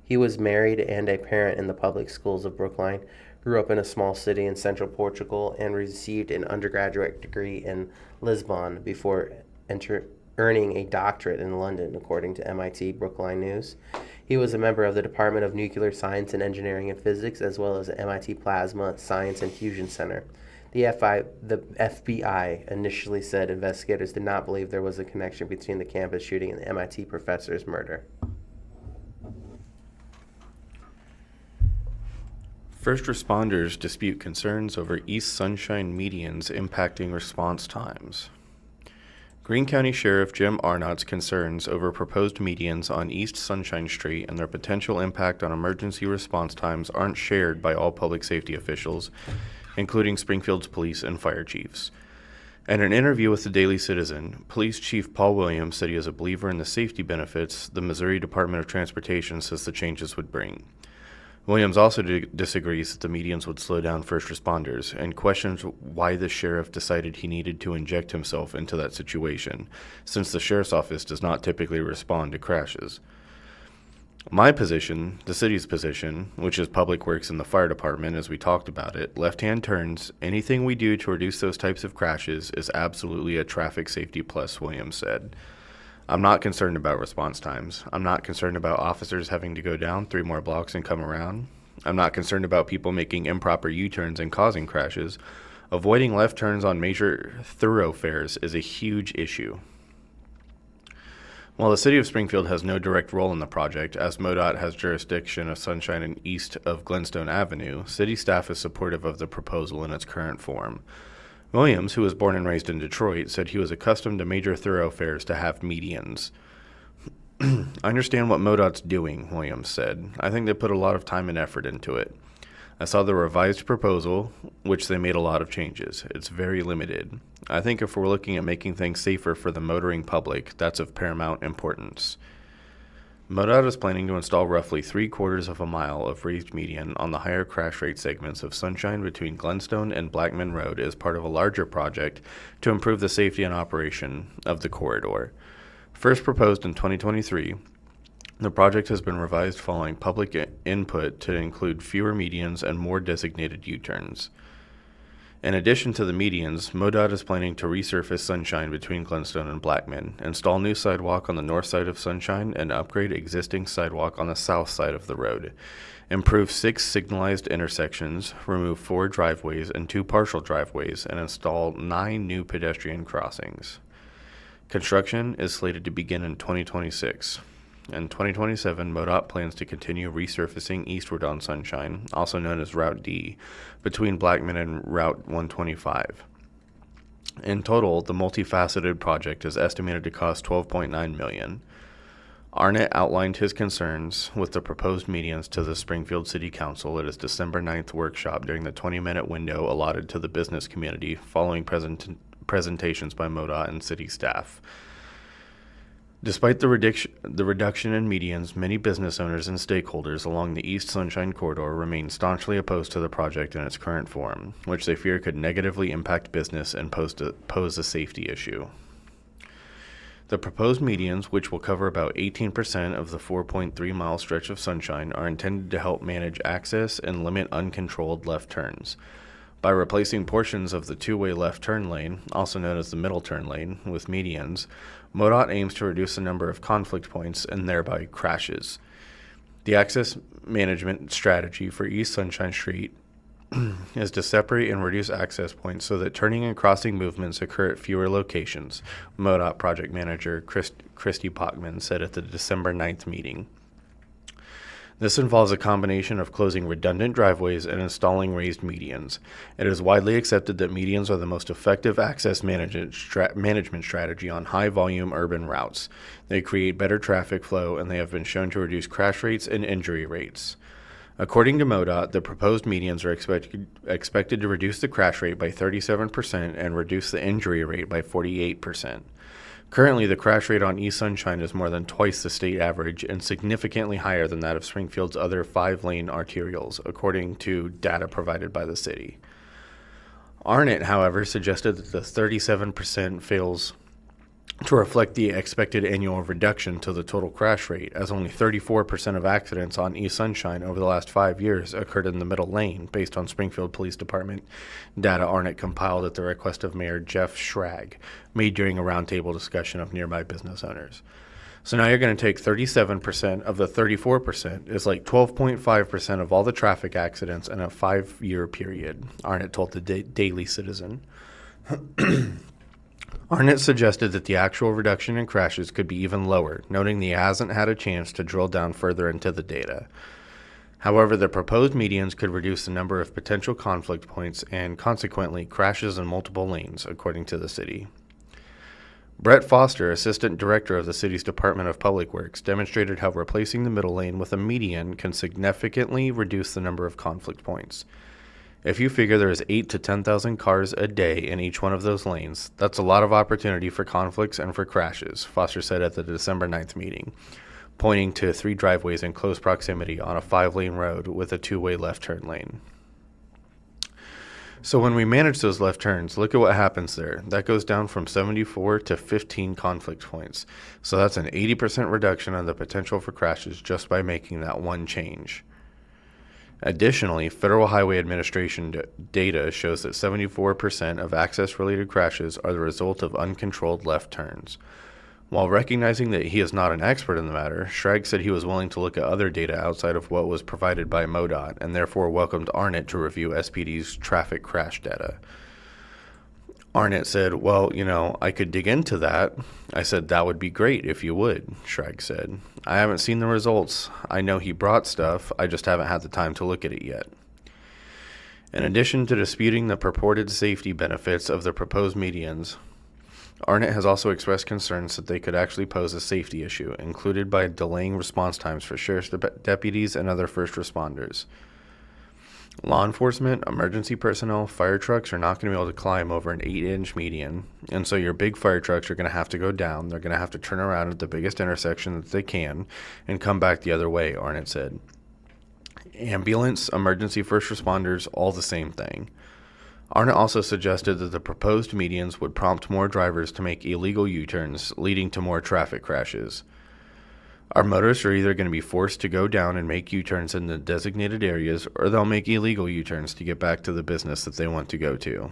He was married and a parent in the public schools of Brookline, grew up in a small city in central Portugal, and received an undergraduate degree in Lisbon before earning a doctorate in London, according to MIT Brookline News. He was a member of the Department of Nuclear Science and Engineering and Physics, as well as the MIT Plasma Science and Fusion Center. The FBI initially said investigators did not believe there was a connection between the campus shooting and the MIT professor's murder. First responders dispute concerns over East Sunshine medians impacting response times. Greene County Sheriff Jim Arnott's concerns over proposed medians on East Sunshine Street and their potential impact on emergency response times aren't shared by all public safety officials, including Springfield's police and fire chiefs. In an interview with the Daily Citizen, Police Chief Paul Williams said he is a believer in the safety benefits the Missouri Department of Transportation says the changes would bring. Williams also disagrees that the medians would slow down first responders and questions why the sheriff decided he needed to inject himself into that situation, since the sheriff's office does not typically respond to crashes. My position, the city's position, which is public works in the fire department as we talked about it, left-hand turns, anything we do to reduce those types of crashes is absolutely a traffic safety plus, Williams said. I'm not concerned about response times. I'm not concerned about officers having to go down 3 more blocks and come around. I'm not concerned about people making improper U-turns and causing crashes. Avoiding left turns on major thoroughfares is a huge issue. While the city of Springfield has no direct role in the project, as MoDOT has jurisdiction of Sunshine and east of Glenstone Avenue, city staff is supportive of the proposal in its current form. Williams, who was born and raised in Detroit, said he was accustomed to major thoroughfares to have medians. I understand what MoDOT's doing, Williams said. I think they put a lot of time and effort into it. I saw the revised proposal, which they made a lot of changes. It's very limited. I think if we're looking at making things safer for the motoring public, that's of paramount importance. MoDOT is planning to install roughly 3/4 of a mile of raised median on the higher crash rate segments of Sunshine between Glenstone and Blackman Road as part of a larger project to improve the safety and operation of the corridor. First proposed in 2023, the project has been revised following public input to include fewer medians and more designated U-turns. In addition to the medians, MoDOT is planning to resurface Sunshine between Glenstone and Blackman, install new sidewalk on the north side of Sunshine, and upgrade existing sidewalk on the south side of the road, improve 6 signalized intersections, remove 4 driveways and 2 partial driveways, and install 9 new pedestrian crossings. Construction is slated to begin in 2026. In 2027, MoDOT plans to continue resurfacing eastward on Sunshine, also known as Route D, between Blackman and Route 125. In total, the multifaceted project is estimated to cost $12.9 million. Arnett outlined his concerns with the proposed medians to the Springfield City Council at his December 9th workshop during the 20-minute window allotted to the business community following presentations by MoDOT and city staff. Despite the reduction in medians, many business owners and stakeholders along the East Sunshine Corridor remain staunchly opposed to the project in its current form, which they fear could negatively impact business and pose a safety issue. The proposed medians, which will cover about 18% of the 4.3-mile stretch of Sunshine, are intended to help manage access and limit uncontrolled left turns. By replacing portions of the two-way left turn lane, also known as the middle turn lane, with medians, MoDOT aims to reduce the number of conflict points and thereby crashes. The access management strategy for East Sunshine Street is to separate and reduce access points so that turning and crossing movements occur at fewer locations, MoDOT project manager Christy Bachman said at the December 9th meeting. This involves a combination of closing redundant driveways and installing raised medians. It is widely accepted that medians are the most effective access management strategy on high-volume urban routes. They create better traffic flow, and they have been shown to reduce crash rates and injury rates. According to MoDOT, the proposed medians are expected to reduce the crash rate by 37% and reduce the injury rate by 48%. Currently, the crash rate on East Sunshine is more than twice the state average and significantly higher than that of Springfield's other 5-lane arterials, according to data provided by the city. Arnott, however, suggested that the 37% fails to reflect the expected annual reduction to the total crash rate, as only 34% of accidents on East Sunshine over the last 5 years occurred in the middle lane, based on Springfield Police Department data Arnott compiled at the request of Mayor Jeff Schrag, made during a roundtable discussion of nearby business owners. So now you're going to take 37% of the 34%, is like 12.5% of all the traffic accidents in a 5-year period, Arnott told the Daily Citizen. Arnott suggested that the actual reduction in crashes could be even lower, noting that he hasn't had a chance to drill down further into the data. However, the proposed medians could reduce the number of potential conflict points and, consequently, crashes in multiple lanes, according to the city. Brett Foster, assistant director of the city's Department of Public Works, demonstrated how replacing the middle lane with a median can significantly reduce the number of conflict points. If you figure there is 8,000 to 10,000 cars a day in each one of those lanes, that's a lot of opportunity for conflicts and for crashes, Foster said at the December 9th meeting, pointing to 3 driveways in close proximity on a 5-lane road with a 2-way left turn lane. So when we manage those left turns, look at what happens there. That goes down from 74 to 15 conflict points. So that's an 80% reduction on the potential for crashes just by making that one change. Additionally, Federal Highway Administration data shows that 74% of access-related crashes are the result of uncontrolled left turns. While recognizing that he is not an expert in the matter, Schrag said he was willing to look at other data outside of what was provided by MoDOT and therefore welcomed Arnott to review SPD's traffic crash data. Arnott said, well, I could dig into that. I said, that would be great if you would, Schrag said. I haven't seen the results. I know he brought stuff. I just haven't had the time to look at it yet. In addition to disputing the purported safety benefits of the proposed medians, Arnott has also expressed concerns that they could actually pose a safety issue, included by delaying response times for sheriff's deputies and other first responders. Law enforcement, emergency personnel, fire trucks are not going to be able to climb over an 8-inch median, and so your big fire trucks are going to have to go down. They're going to have to turn around at the biggest intersection that they can and come back the other way, Arnott said. Ambulance, emergency first responders, all the same thing. Arnott also suggested that the proposed medians would prompt more drivers to make illegal U-turns, leading to more traffic crashes. Our motorists are either going to be forced to go down and make U-turns in the designated areas, or they'll make illegal U-turns to get back to the business that they want to go to,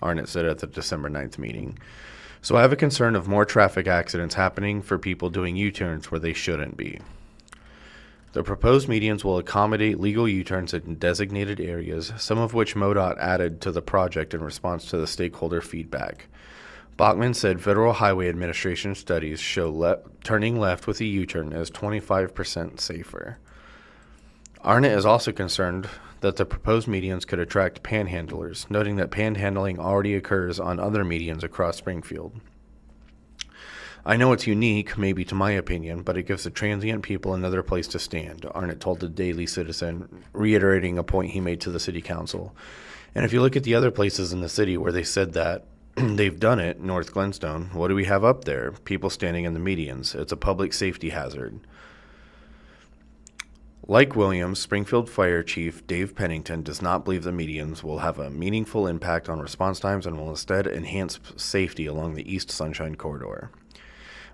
Arnott said at the December 9th meeting. So I have a concern of more traffic accidents happening for people doing U-turns where they shouldn't be. The proposed medians will accommodate legal U-turns in designated areas, some of which MoDOT added to the project in response to the stakeholder feedback. Bachman said Federal Highway Administration studies show turning left with a U-turn is 25% safer. Arnott is also concerned that the proposed medians could attract panhandlers, noting that panhandling already occurs on other medians across Springfield. I know it's unique, maybe to my opinion, but it gives the transient people another place to stand, Arnott told the Daily Citizen, reiterating a point he made to the city council. And if you look at the other places in the city where they said that, They've done it, North Glenstone. What do we have up there? People standing in the medians. It's a public safety hazard. Like Williams, Springfield Fire Chief Dave Pennington does not believe the medians will have a meaningful impact on response times and will instead enhance safety along the East Sunshine Corridor.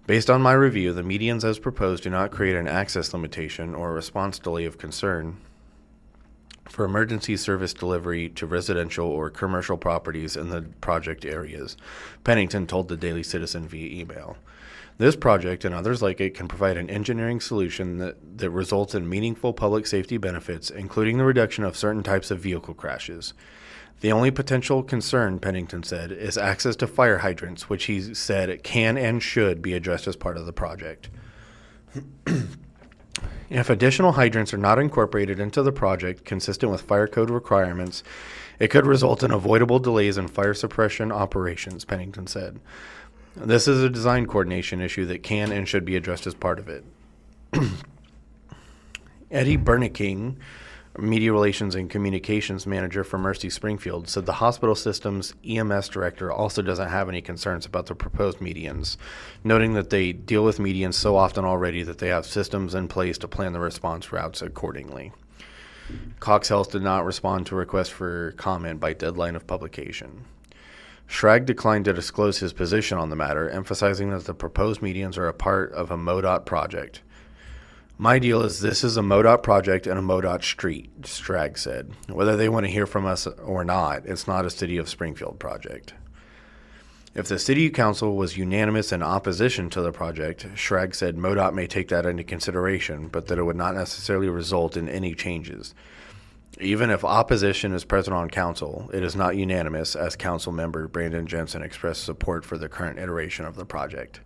Based on my review, the medians as proposed do not create an access limitation or a response delay of concern for emergency service delivery to residential or commercial properties in the project areas, Pennington told the Daily Citizen via email. This project and others like it can provide an engineering solution that results in meaningful public safety benefits, including the reduction of certain types of vehicle crashes. The only potential concern, Pennington said, is access to fire hydrants, which he said can and should be addressed as part of the project. If additional hydrants are not incorporated into the project consistent with fire code requirements, it could result in avoidable delays in fire suppression operations, Pennington said. This is a design coordination issue that can and should be addressed as part of it. Eddie Berniking, Media Relations and Communications Manager for Mercy Springfield, said the hospital system's EMS director also doesn't have any concerns about the proposed medians, noting that they deal with medians so often already that they have systems in place to plan the response routes accordingly. Cox Health did not respond to a request for comment by deadline of publication. Schrag declined to disclose his position on the matter, emphasizing that the proposed medians are a part of a MoDOT project. My deal is this is a MoDOT project and a MoDOT street, Schrag said. Whether they want to hear from us or not, it's not a City of Springfield project. If the City Council was unanimous in opposition to the project, Schrag said MoDOT may take that into consideration, but that it would not necessarily result in any changes. Even if opposition is present on council, it is not unanimous, as council member Brandon Jensen expressed support for the current iteration of the project.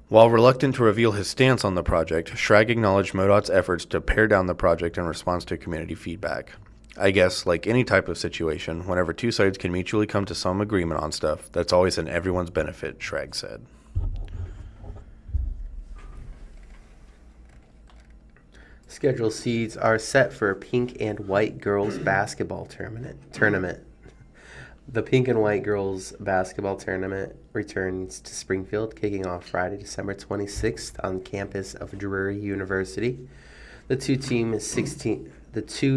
While reluctant to reveal his stance on the project, Schrag acknowledged MoDOT's efforts to pare down the project in response to community feedback. I guess, like any type of situation, whenever two sides can mutually come to some agreement on stuff, that's always in everyone's benefit, Schrag said. Schedule seeds are set for pink and white girls basketball tournament. The Pink and White Girls Basketball Tournament returns to Springfield, kicking off Friday, December 26th on campus of Drury University. The two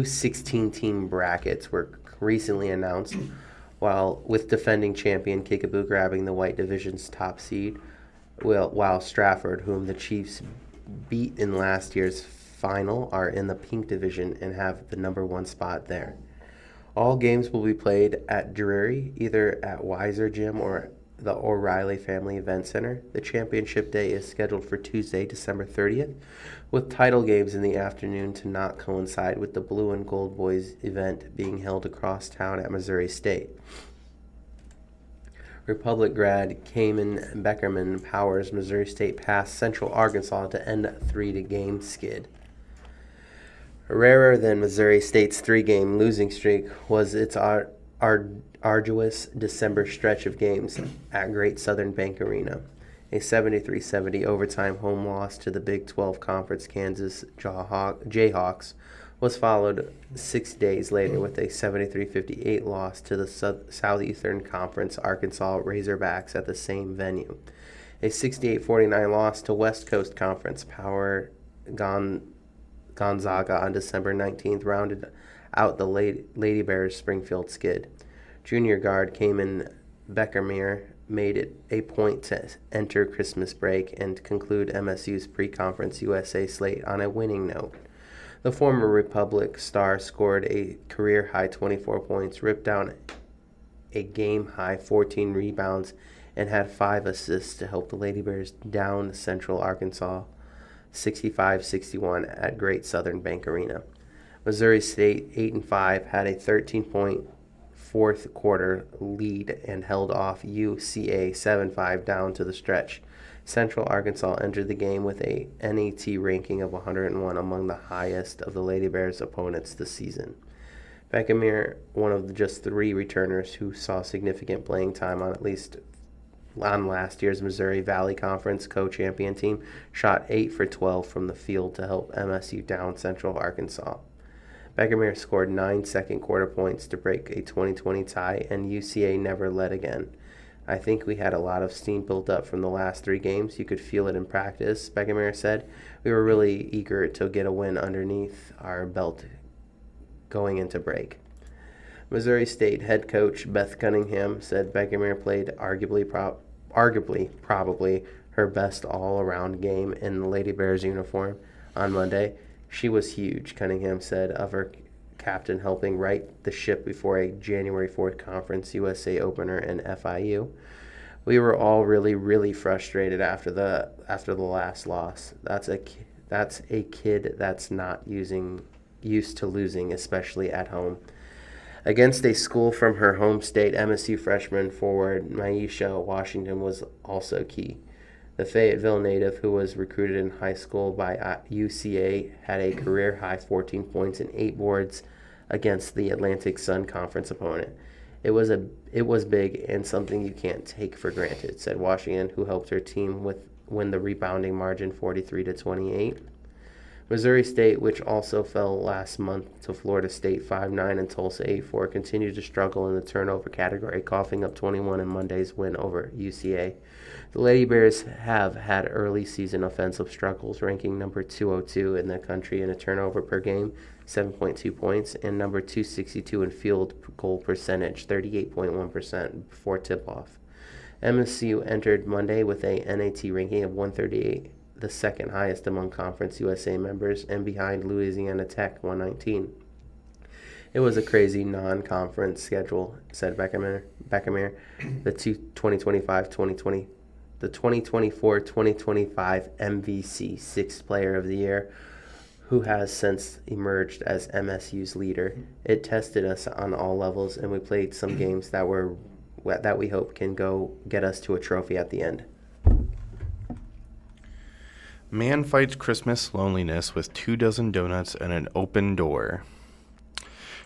16-team brackets were recently announced, with defending champion Kickapoo grabbing the white division's top seed, while Stratford, whom the Chiefs beat in last year's final, are in the pink division and have the number one spot there. All games will be played at Drury, either at Weiser Gym or the O'Reilly Family Event Center. The championship day is scheduled for Tuesday, December 30th, with title games in the afternoon to not coincide with the Blue and Gold Boys event being held across town at Missouri State. Republic grad Kamen Beckerman powers Missouri State past Central Arkansas to end a 3-game skid. Rarer than Missouri State's 3-game losing streak was its arduous December stretch of games at Great Southern Bank Arena. A 73-70 overtime home loss to the Big 12 Conference Kansas Jayhawks was followed 6 days later with a 73-58 loss to the Southeastern Conference Arkansas Razorbacks at the same venue. A 68-49 loss to West Coast Conference power Gonzaga on December 19th rounded out the Lady Bears' Springfield skid. Junior guard Kamen Beckermere made it a point to enter Christmas break and conclude MSU's pre-conference USA slate on a winning note. The former Republic star scored a career-high 24 points, ripped down a game-high 14 rebounds, and had 5 assists to help the Lady Bears down Central Arkansas 65-61 at Great Southern Bank Arena. Missouri State, 8-5, had a 13-point fourth quarter lead and held off UCA 7-5 down to the stretch. Central Arkansas entered the game with a NET ranking of 101, among the highest of the Lady Bears' opponents this season. Beckermere, one of the just 3 returners who saw significant playing time on last year's Missouri Valley Conference co-champion team, shot 8 for 12 from the field to help MSU down Central Arkansas. Beckermere scored 9 second quarter points to break a 2020 tie, and UCA never led again. I think we had a lot of steam built up from the last 3 games. You could feel it in practice, Beckenmeyer said. We were really eager to get a win underneath our belt going into break. Missouri State head coach Beth Cunningham said Beckenmeyer played arguably probably her best all-around game in the Lady Bears uniform on Monday. She was huge, Cunningham said, of her captain helping right the ship before a January 4th Conference USA opener in FIU. We were all really frustrated after the last loss. That's a kid that's not used to losing, especially at home. Against a school from her home state, MSU freshman forward Maisha Washington was also key. The Fayetteville native, who was recruited in high school by UCA, had a career-high 14 points and 8 boards against the Atlantic Sun Conference opponent. It was big and something you can't take for granted, said Washington, who helped her team win the rebounding margin 43-28. Missouri State, which also fell last month to Florida State 5-9 and Tulsa 8-4, continued to struggle in the turnover category, coughing up 21 in Monday's win over UCA. The Lady Bears have had early season offensive struggles, ranking number 202 in the country in a turnover per game, 7.2 points, and number 262 in field goal percentage, 38.1% before tip-off. MSU entered Monday with a NAT ranking of 138. The second highest among Conference USA members, and behind Louisiana Tech 119. It was a crazy non-conference schedule, said Beckenmeyer. The 2024-2025 MVC Sixth Player of the Year, who has since emerged as MSU's leader. It tested us on all levels, and we played some games that we hope can go get us to a trophy at the end. Man fights Christmas loneliness with 24 donuts and an open door.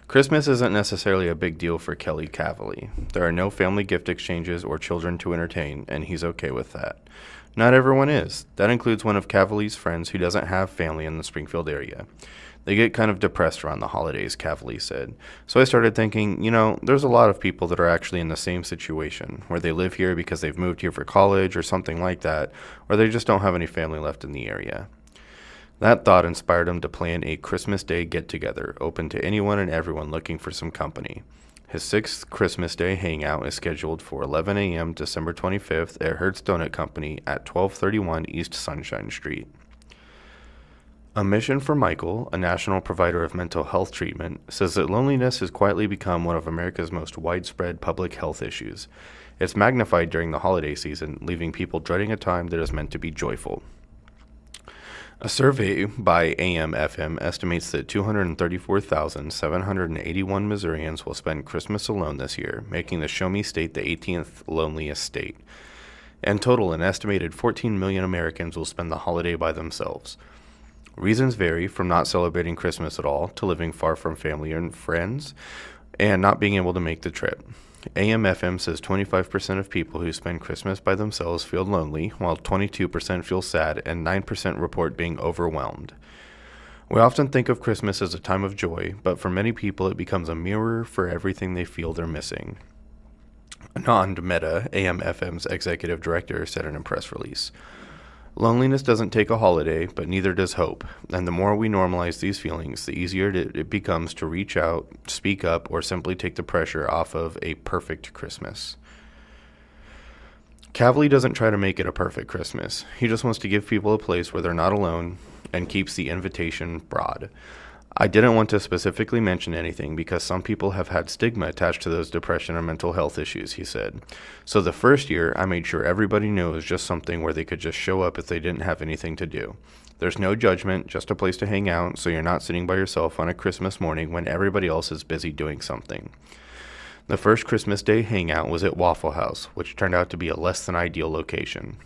Christmas isn't necessarily a big deal for Kelly Cavally. There are no family gift exchanges or children to entertain, and he's okay with that. Not everyone is. That includes one of Cavally's friends who doesn't have family in the Springfield area. They get kind of depressed around the holidays, Cavally said. So I started thinking, there's a lot of people that are actually in the same situation, where they live here because they've moved here for college or something like that, or they just don't have any family left in the area. That thought inspired him to plan a Christmas Day get-together, open to anyone and everyone looking for some company. His 6th Christmas Day hangout is scheduled for 11 a.m. December 25th at Hertz Donut Company at 1231 East Sunshine Street. A Mission for Michael, a national provider of mental health treatment, says that loneliness has quietly become one of America's most widespread public health issues. It's magnified during the holiday season, leaving people dreading a time that is meant to be joyful. A survey by AM/FM estimates that 234,781 Missourians will spend Christmas alone this year, making the Show Me state the 18th loneliest state. In total, an estimated 14 million Americans will spend the holiday by themselves. Reasons vary from not celebrating Christmas at all to living far from family and friends and not being able to make the trip. AM/FM says 25% of people who spend Christmas by themselves feel lonely, while 22% feel sad and 9% report being overwhelmed. We often think of Christmas as a time of joy, but for many people it becomes a mirror for everything they feel they're missing. Anand Mehta, AM/FM's executive director, said in a press release, "Loneliness doesn't take a holiday, but neither does hope. And the more we normalize these feelings, the easier it becomes to reach out, speak up, or simply take the pressure off of a perfect Christmas." Cavally doesn't try to make it a perfect Christmas. He just wants to give people a place where they're not alone and keeps the invitation broad. I didn't want to specifically mention anything because some people have had stigma attached to those depression or mental health issues, he said. So the first year, I made sure everybody knew it was just something where they could just show up if they didn't have anything to do. There's no judgment, just a place to hang out, so you're not sitting by yourself on a Christmas morning when everybody else is busy doing something. The first Christmas Day hangout was at Waffle House, which turned out to be a less than ideal location.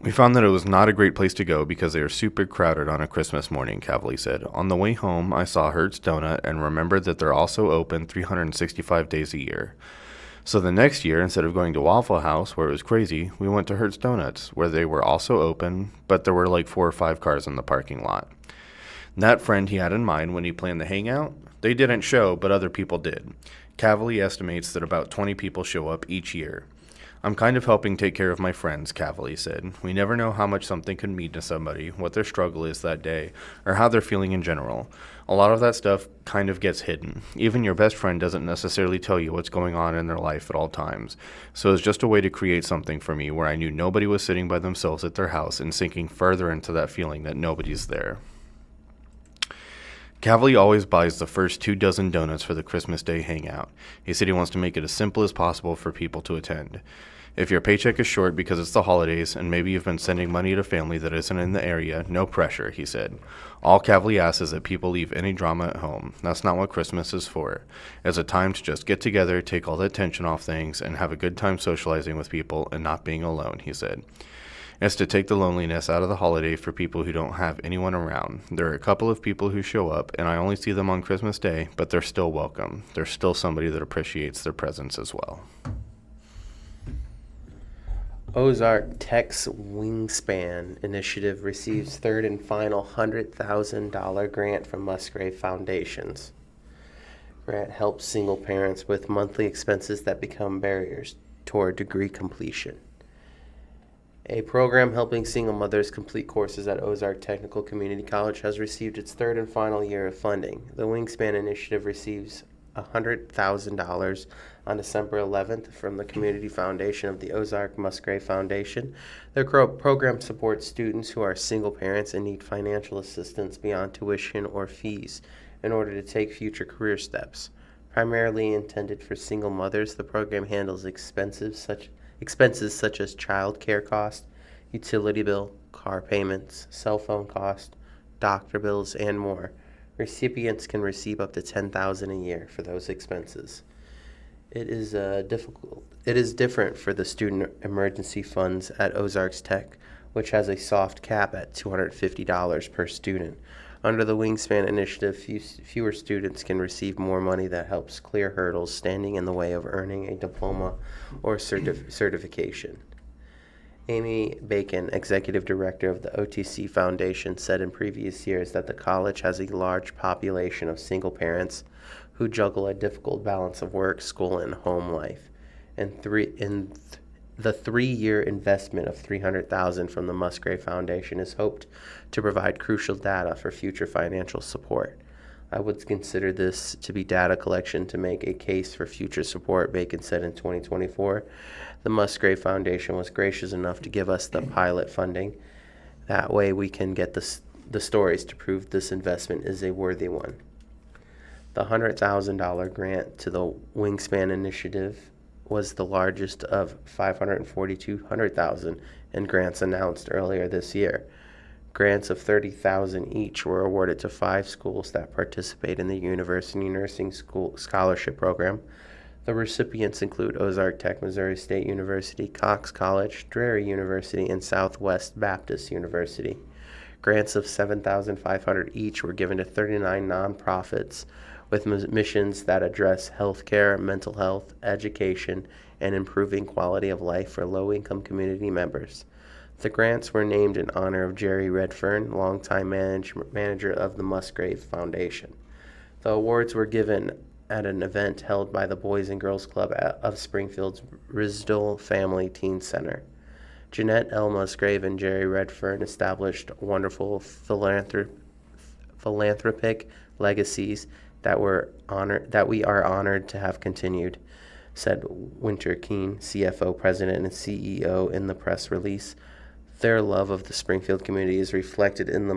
We found that it was not a great place to go because they are super crowded on a Christmas morning, Cavally said. On the way home, I saw Hertz Donut and remembered that they're also open 365 days a year. So the next year, instead of going to Waffle House, where it was crazy, we went to Hertz Donuts, where they were also open, but there were like 4 or 5 cars in the parking lot. That friend he had in mind when he planned the hangout, They didn't show, but other people did. Cavally estimates that about 20 people show up each year. I'm kind of helping take care of my friends, Cavally said. We never know how much something can mean to somebody, what their struggle is that day, or how they're feeling in general. A lot of that stuff kind of gets hidden. Even your best friend doesn't necessarily tell you what's going on in their life at all times. So it's just a way to create something for me where I knew nobody was sitting by themselves at their house and sinking further into that feeling that nobody's there. Cavally always buys the first 24 donuts for the Christmas Day hangout. He said he wants to make it as simple as possible for people to attend. If your paycheck is short because it's the holidays and maybe you've been sending money to family that isn't in the area, no pressure, he said. All Cavally asks is that people leave any drama at home. That's not what Christmas is for. It's a time to just get together, take all the attention off things, and have a good time socializing with people and not being alone, he said. It's to take the loneliness out of the holiday for people who don't have anyone around. There are a couple of people who show up, and I only see them on Christmas Day, but they're still welcome. There's still somebody that appreciates their presence as well. Ozark Tech's Wingspan Initiative receives third and final $100,000 grant from Musgrave Foundations. Grant helps single parents with monthly expenses that become barriers toward degree completion. A program helping single mothers complete courses at Ozark Technical Community College has received its third and final year of funding. The Wingspan Initiative receives $100,000 on December 11th from the Community Foundation of the Ozark Musgrave Foundation. Their program supports students who are single parents and need financial assistance beyond tuition or fees in order to take future career steps. Primarily intended for single mothers, the program handles expenses such as child care costs, utility bill, car payments, cell phone costs, doctor bills, and more. Recipients can receive up to $10,000 a year for those expenses. It is different for the student emergency funds at Ozarks Tech, which has a soft cap at $250 per student. Under the Wingspan Initiative, fewer students can receive more money that helps clear hurdles standing in the way of earning a diploma or certification. Amy Bacon, executive director of the OTC Foundation, said in previous years that the college has a large population of single parents who juggle a difficult balance of work, school, and home life. The 3-year investment of $300,000 from the Musgrave Foundation is hoped to provide crucial data for future financial support. I would consider this to be data collection to make a case for future support, Bacon said in 2024. The Musgrave Foundation was gracious enough to give us the pilot funding. That way we can get the stories to prove this investment is a worthy one. The $100,000 grant to the Wingspan Initiative was the largest of $542,000 in grants announced earlier this year. Grants of $30,000 each were awarded to 5 schools that participate in the University Nursing School Scholarship Program. The recipients include Ozark Tech, Missouri State University, Cox College, Drury University, and Southwest Baptist University. Grants of $7,500 each were given to 39 nonprofits with missions that address healthcare, mental health, education, and improving quality of life for low-income community members. The grants were named in honor of Jerry Redfern, longtime manager of the Musgrave Foundation. The awards were given at an event held by the Boys and Girls Club of Springfield's Risdale Family Teen Center. Jeanette L. Musgrave and Jerry Redfern established wonderful philanthropic legacies that we are honored to have continued, said Winter Keene, CFO, President, and CEO, in the press release. Their love of the Springfield community is reflected in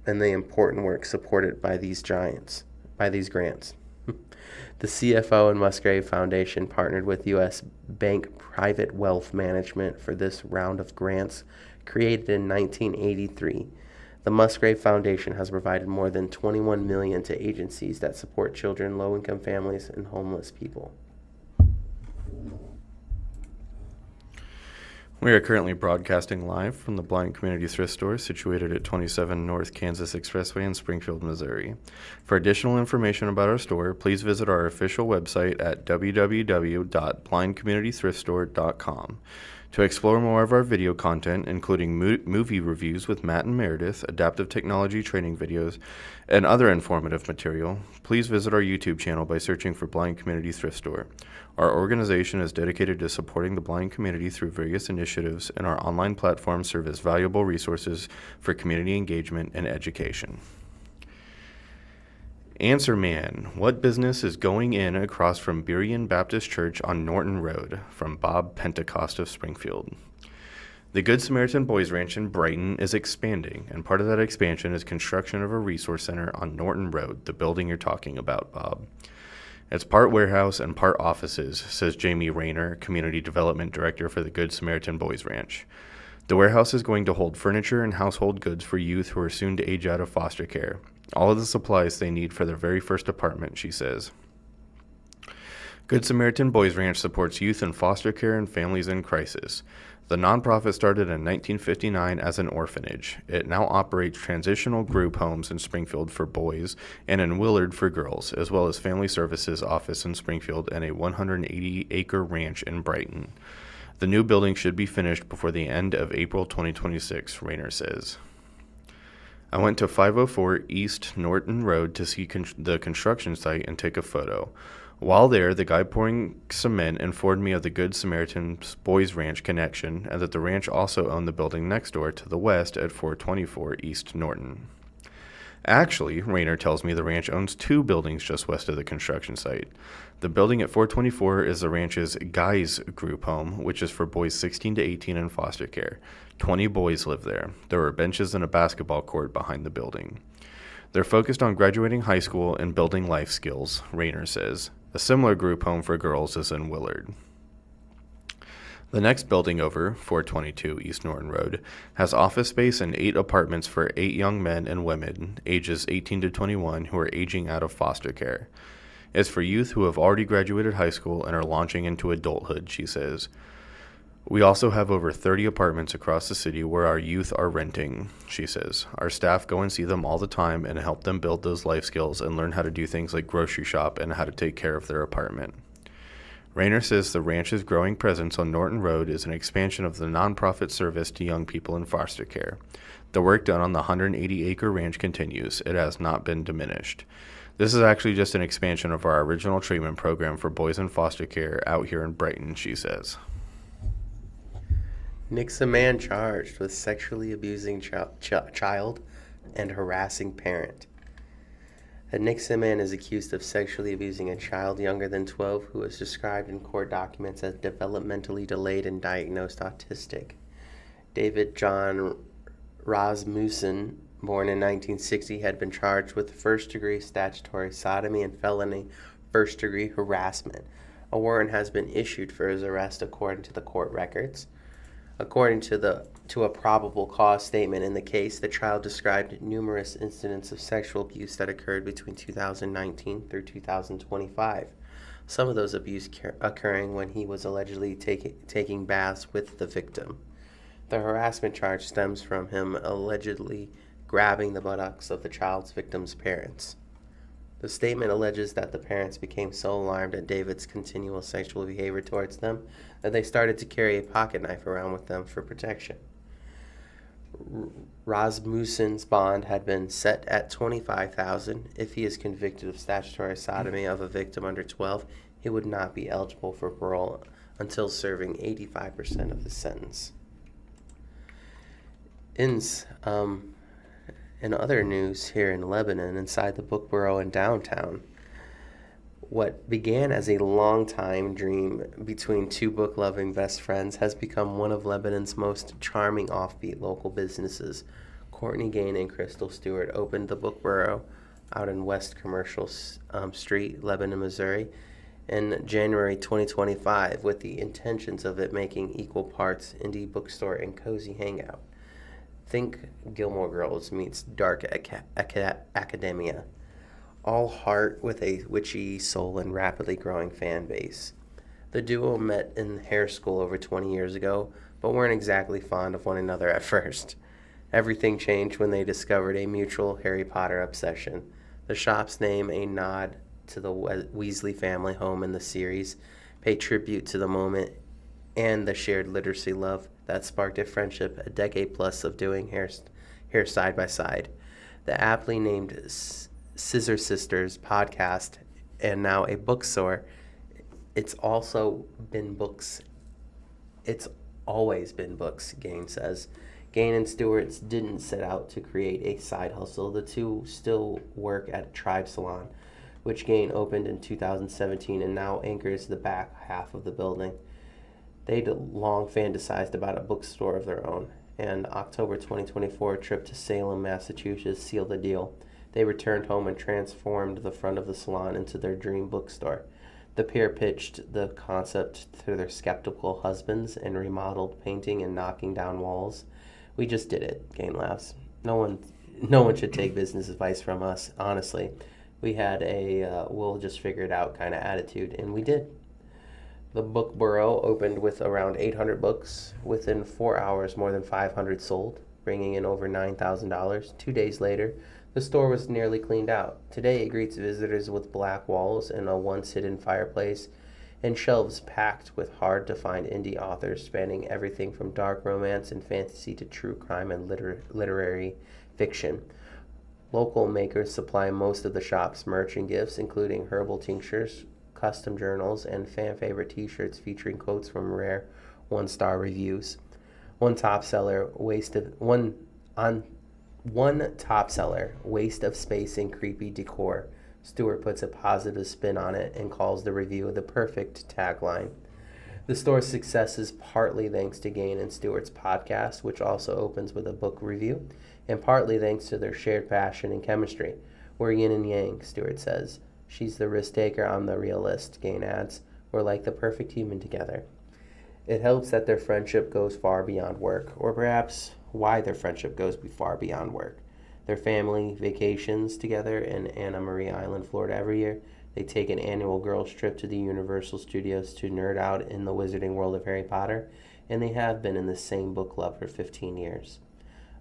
the important work supported by these grants. The CFO and Musgrave Foundation partnered with U.S. Bank Private Wealth Management for this round of grants, created in 1983. The Musgrave Foundation has provided more than $21 million to agencies that support children, low-income families, and homeless people. We are currently broadcasting live from the Blind Community Thrift Store situated at 27 North Kansas Expressway in Springfield, Missouri. For additional information about our store, please visit our official website at www.blindcommunitythriftstore.com. To explore more of our video content, including movie reviews with Matt and Meredith, adaptive technology training videos, and other informative material, please visit our YouTube channel by searching for Blind Community Thrift Store. Our organization is dedicated to supporting the blind community through various initiatives, and our online platforms serve as valuable resources for community engagement and education. Answer Man, what business is going in across from Berean Baptist Church on Norton Road? From Bob Pentecost of Springfield. The Good Samaritan Boys Ranch in Brighton is expanding, and part of that expansion is construction of a resource center on Norton Road, the building you're talking about, Bob. It's part warehouse and part offices, says Jamie Rayner, Community Development Director for the Good Samaritan Boys Ranch. The warehouse is going to hold furniture and household goods for youth who are soon to age out of foster care. All of the supplies they need for their very first apartment, she says. Good Samaritan Boys Ranch supports youth in foster care and families in crisis. The nonprofit started in 1959 as an orphanage. It now operates transitional group homes in Springfield for boys and in Willard for girls, as well as family services office in Springfield and a 180-acre ranch in Brighton. The new building should be finished before the end of April 2026, Rayner says. I went to 504 East Norton Road to see the construction site and take a photo. While there, the guy pouring cement informed me of the Good Samaritan Boys Ranch connection and that the ranch also owned the building next door to the west at 424 East Norton. Actually, Rayner tells me the ranch owns two buildings just west of the construction site. The building at 424 is the ranch's Guys Group Home, which is for boys 16 to 18 in foster care. 20 boys live there. There are benches and a basketball court behind the building. They're focused on graduating high school and building life skills, Rayner says. A similar group home for girls is in Willard. The next building over, 422 East Norton Road, has office space and 8 apartments for 8 young men and women, ages 18 to 21, who are aging out of foster care. It's for youth who have already graduated high school and are launching into adulthood, she says. We also have over 30 apartments across the city where our youth are renting, she says. Our staff go and see them all the time and help them build those life skills and learn how to do things like grocery shop and how to take care of their apartment. Rayner says the ranch's growing presence on Norton Road is an expansion of the nonprofit service to young people in foster care. The work done on the 180-acre ranch continues. It has not been diminished. This is actually just an expansion of our original treatment program for boys in foster care out here in Brighton, she says. Nick's a man charged with sexually abusing child and harassing parent. A Nixon man is accused of sexually abusing a child younger than 12 who is described in court documents as developmentally delayed and diagnosed autistic. David John Rasmussen, born in 1960, had been charged with first-degree statutory sodomy and felony first-degree harassment. A warrant has been issued for his arrest according to the court records. According to a probable cause statement in the case, the child described numerous incidents of sexual abuse that occurred between 2019 through 2025. Some of those abuse occurring when he was allegedly taking baths with the victim. The harassment charge stems from him allegedly grabbing the buttocks of the child's victim's parents. The statement alleges that the parents became so alarmed at David's continual sexual behavior towards them that they started to carry a pocket knife around with them for protection. Rasmussen's bond had been set at $25,000. If he is convicted of statutory sodomy of a victim under 12, he would not be eligible for parole until serving 85% of the sentence. In other news here in Lebanon, inside the Book Borough in downtown, what began as a long-time dream between two book-loving best friends has become one of Lebanon's most charming offbeat local businesses. Courtney Gain and Crystal Stewart opened the Book Borough out in West Commercial Street, Lebanon, Missouri, in January 2025 with the intentions of it making equal parts indie bookstore and cozy hangout. Think Gilmore Girls meets Dark Academia. All heart with a witchy soul and rapidly growing fan base. The duo met in hair school over 20 years ago, but weren't exactly fond of one another at first. Everything changed when they discovered a mutual Harry Potter obsession. The shop's name, a nod to the Weasley family home in the series, pay tribute to the moment and the shared literacy love that sparked a friendship a decade plus of doing hair side by side. The aptly named Scissor Sisters podcast and now a bookstore. It's also been books. It's always been books, Gain says. Gain and Stewart's didn't set out to create a side hustle. The two still work at Tribe Salon, which Gain opened in 2017 and now anchors the back half of the building. They'd long fantasized about a bookstore of their own, and October 2024 trip to Salem, Massachusetts sealed the deal. They returned home and transformed the front of the salon into their dream bookstore. The pair pitched the concept to their skeptical husbands and remodeled, painting and knocking down walls. We just did it, Gain laughs. No one should take business advice from us, honestly. We had a we'll just figure it out kind of attitude, and we did. The Book Burrow opened with around 800 books. Within 4 hours, more than 500 sold, bringing in over $9,000. 2 days later, the store was nearly cleaned out. Today, it greets visitors with black walls and a once-hidden fireplace, and shelves packed with hard-to-find indie authors spanning everything from dark romance and fantasy to true crime and literary fiction. Local makers supply most of the shop's merch and gifts, including herbal tinctures, custom journals, and fan-favorite t-shirts featuring quotes from rare one-star reviews. One top seller, waste of space and creepy decor. Stewart puts a positive spin on it and calls the review the perfect tagline. The store's success is partly thanks to Gain and Stewart's podcast, which also opens with a book review, and partly thanks to their shared passion and chemistry. We're yin and yang, Stewart says. She's the risk taker, I'm the realist, Gain adds. We're like the perfect human together. It helps that their friendship goes far beyond work, or perhaps why their friendship goes far beyond work. Their family vacations together in Anna Marie Island, Florida every year. They take an annual girls' trip to the Universal Studios to nerd out in the wizarding world of Harry Potter, and they have been in the same book club for 15 years.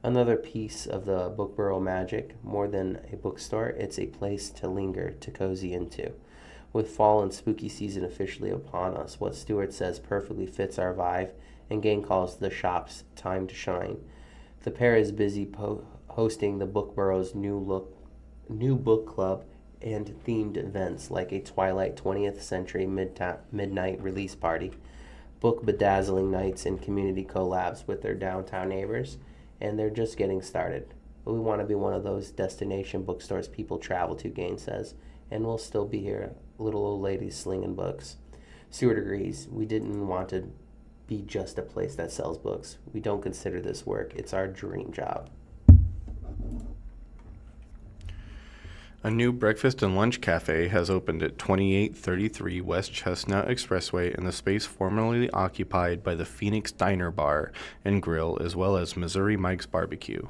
Another piece of the Book Burrow magic, more than a bookstore, it's a place to linger, to cozy into. With fall and spooky season officially upon us, what Stewart says perfectly fits our vibe, and Gain calls the shop's time to shine. The pair is busy hosting the Book Burrow's new book club and themed events like a Twilight 20th Century midnight release party, book bedazzling nights, and community collabs with their downtown neighbors, and they're just getting started. But we want to be one of those destination bookstores people travel to, Gain says, and we'll still be here, little old ladies slinging books. Stewart agrees. We didn't want to be just a place that sells books. We don't consider this work. It's our dream job. A new breakfast and lunch cafe has opened at 2833 West Chestnut Expressway in the space formerly occupied by the Phoenix Diner Bar and Grill, as well as Missouri Mike's Barbecue.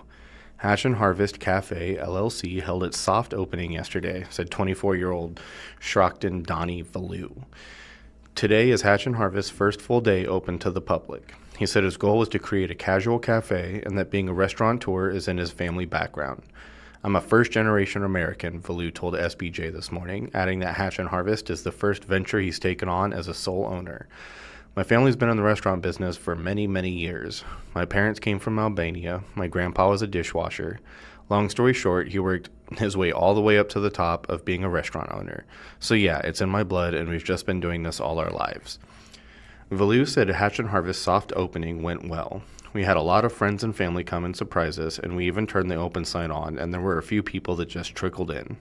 Hatch and Harvest Cafe, LLC, held its soft opening yesterday, said 24-year-old Shrockton Donnie Valou. Today is Hatch and Harvest's first full day open to the public. He said his goal was to create a casual cafe and that being a restaurateur is in his family background. I'm a first-generation American, Valou told SBJ this morning, adding that Hatch and Harvest is the first venture he's taken on as a sole owner. My family's been in the restaurant business for many, many years. My parents came from Albania. My grandpa was a dishwasher. Long story short, he worked his way all the way up to the top of being a restaurant owner. So yeah, it's in my blood, and we've just been doing this all our lives. Valou said Hatch and Harvest's soft opening went well. We had a lot of friends and family come and surprise us, and we even turned the open sign on, and there were a few people that just trickled in.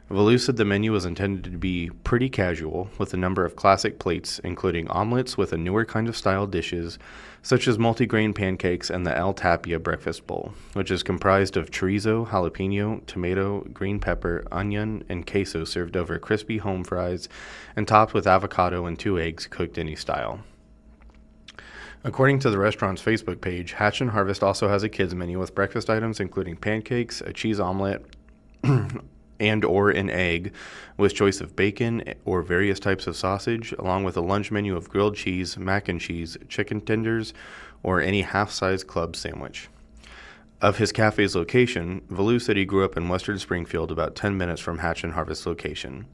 Valou said the menu was intended to be pretty casual, with a number of classic plates, including omelets with a newer kind of style dishes, such as multigrain pancakes and the El Tapia breakfast bowl, which is comprised of chorizo, jalapeno, tomato, green pepper, onion, and queso served over crispy home fries, and topped with avocado and 2 eggs cooked any style. According to the restaurant's Facebook page, Hatch and Harvest also has a kids menu with breakfast items including pancakes, a cheese omelet, and or an egg with choice of bacon or various types of sausage, along with a lunch menu of grilled cheese, mac and cheese, chicken tenders, or any half-size club sandwich. Of his cafe's location, Valou said he grew up in western Springfield, about 10 minutes from Hatch and Harvest's location.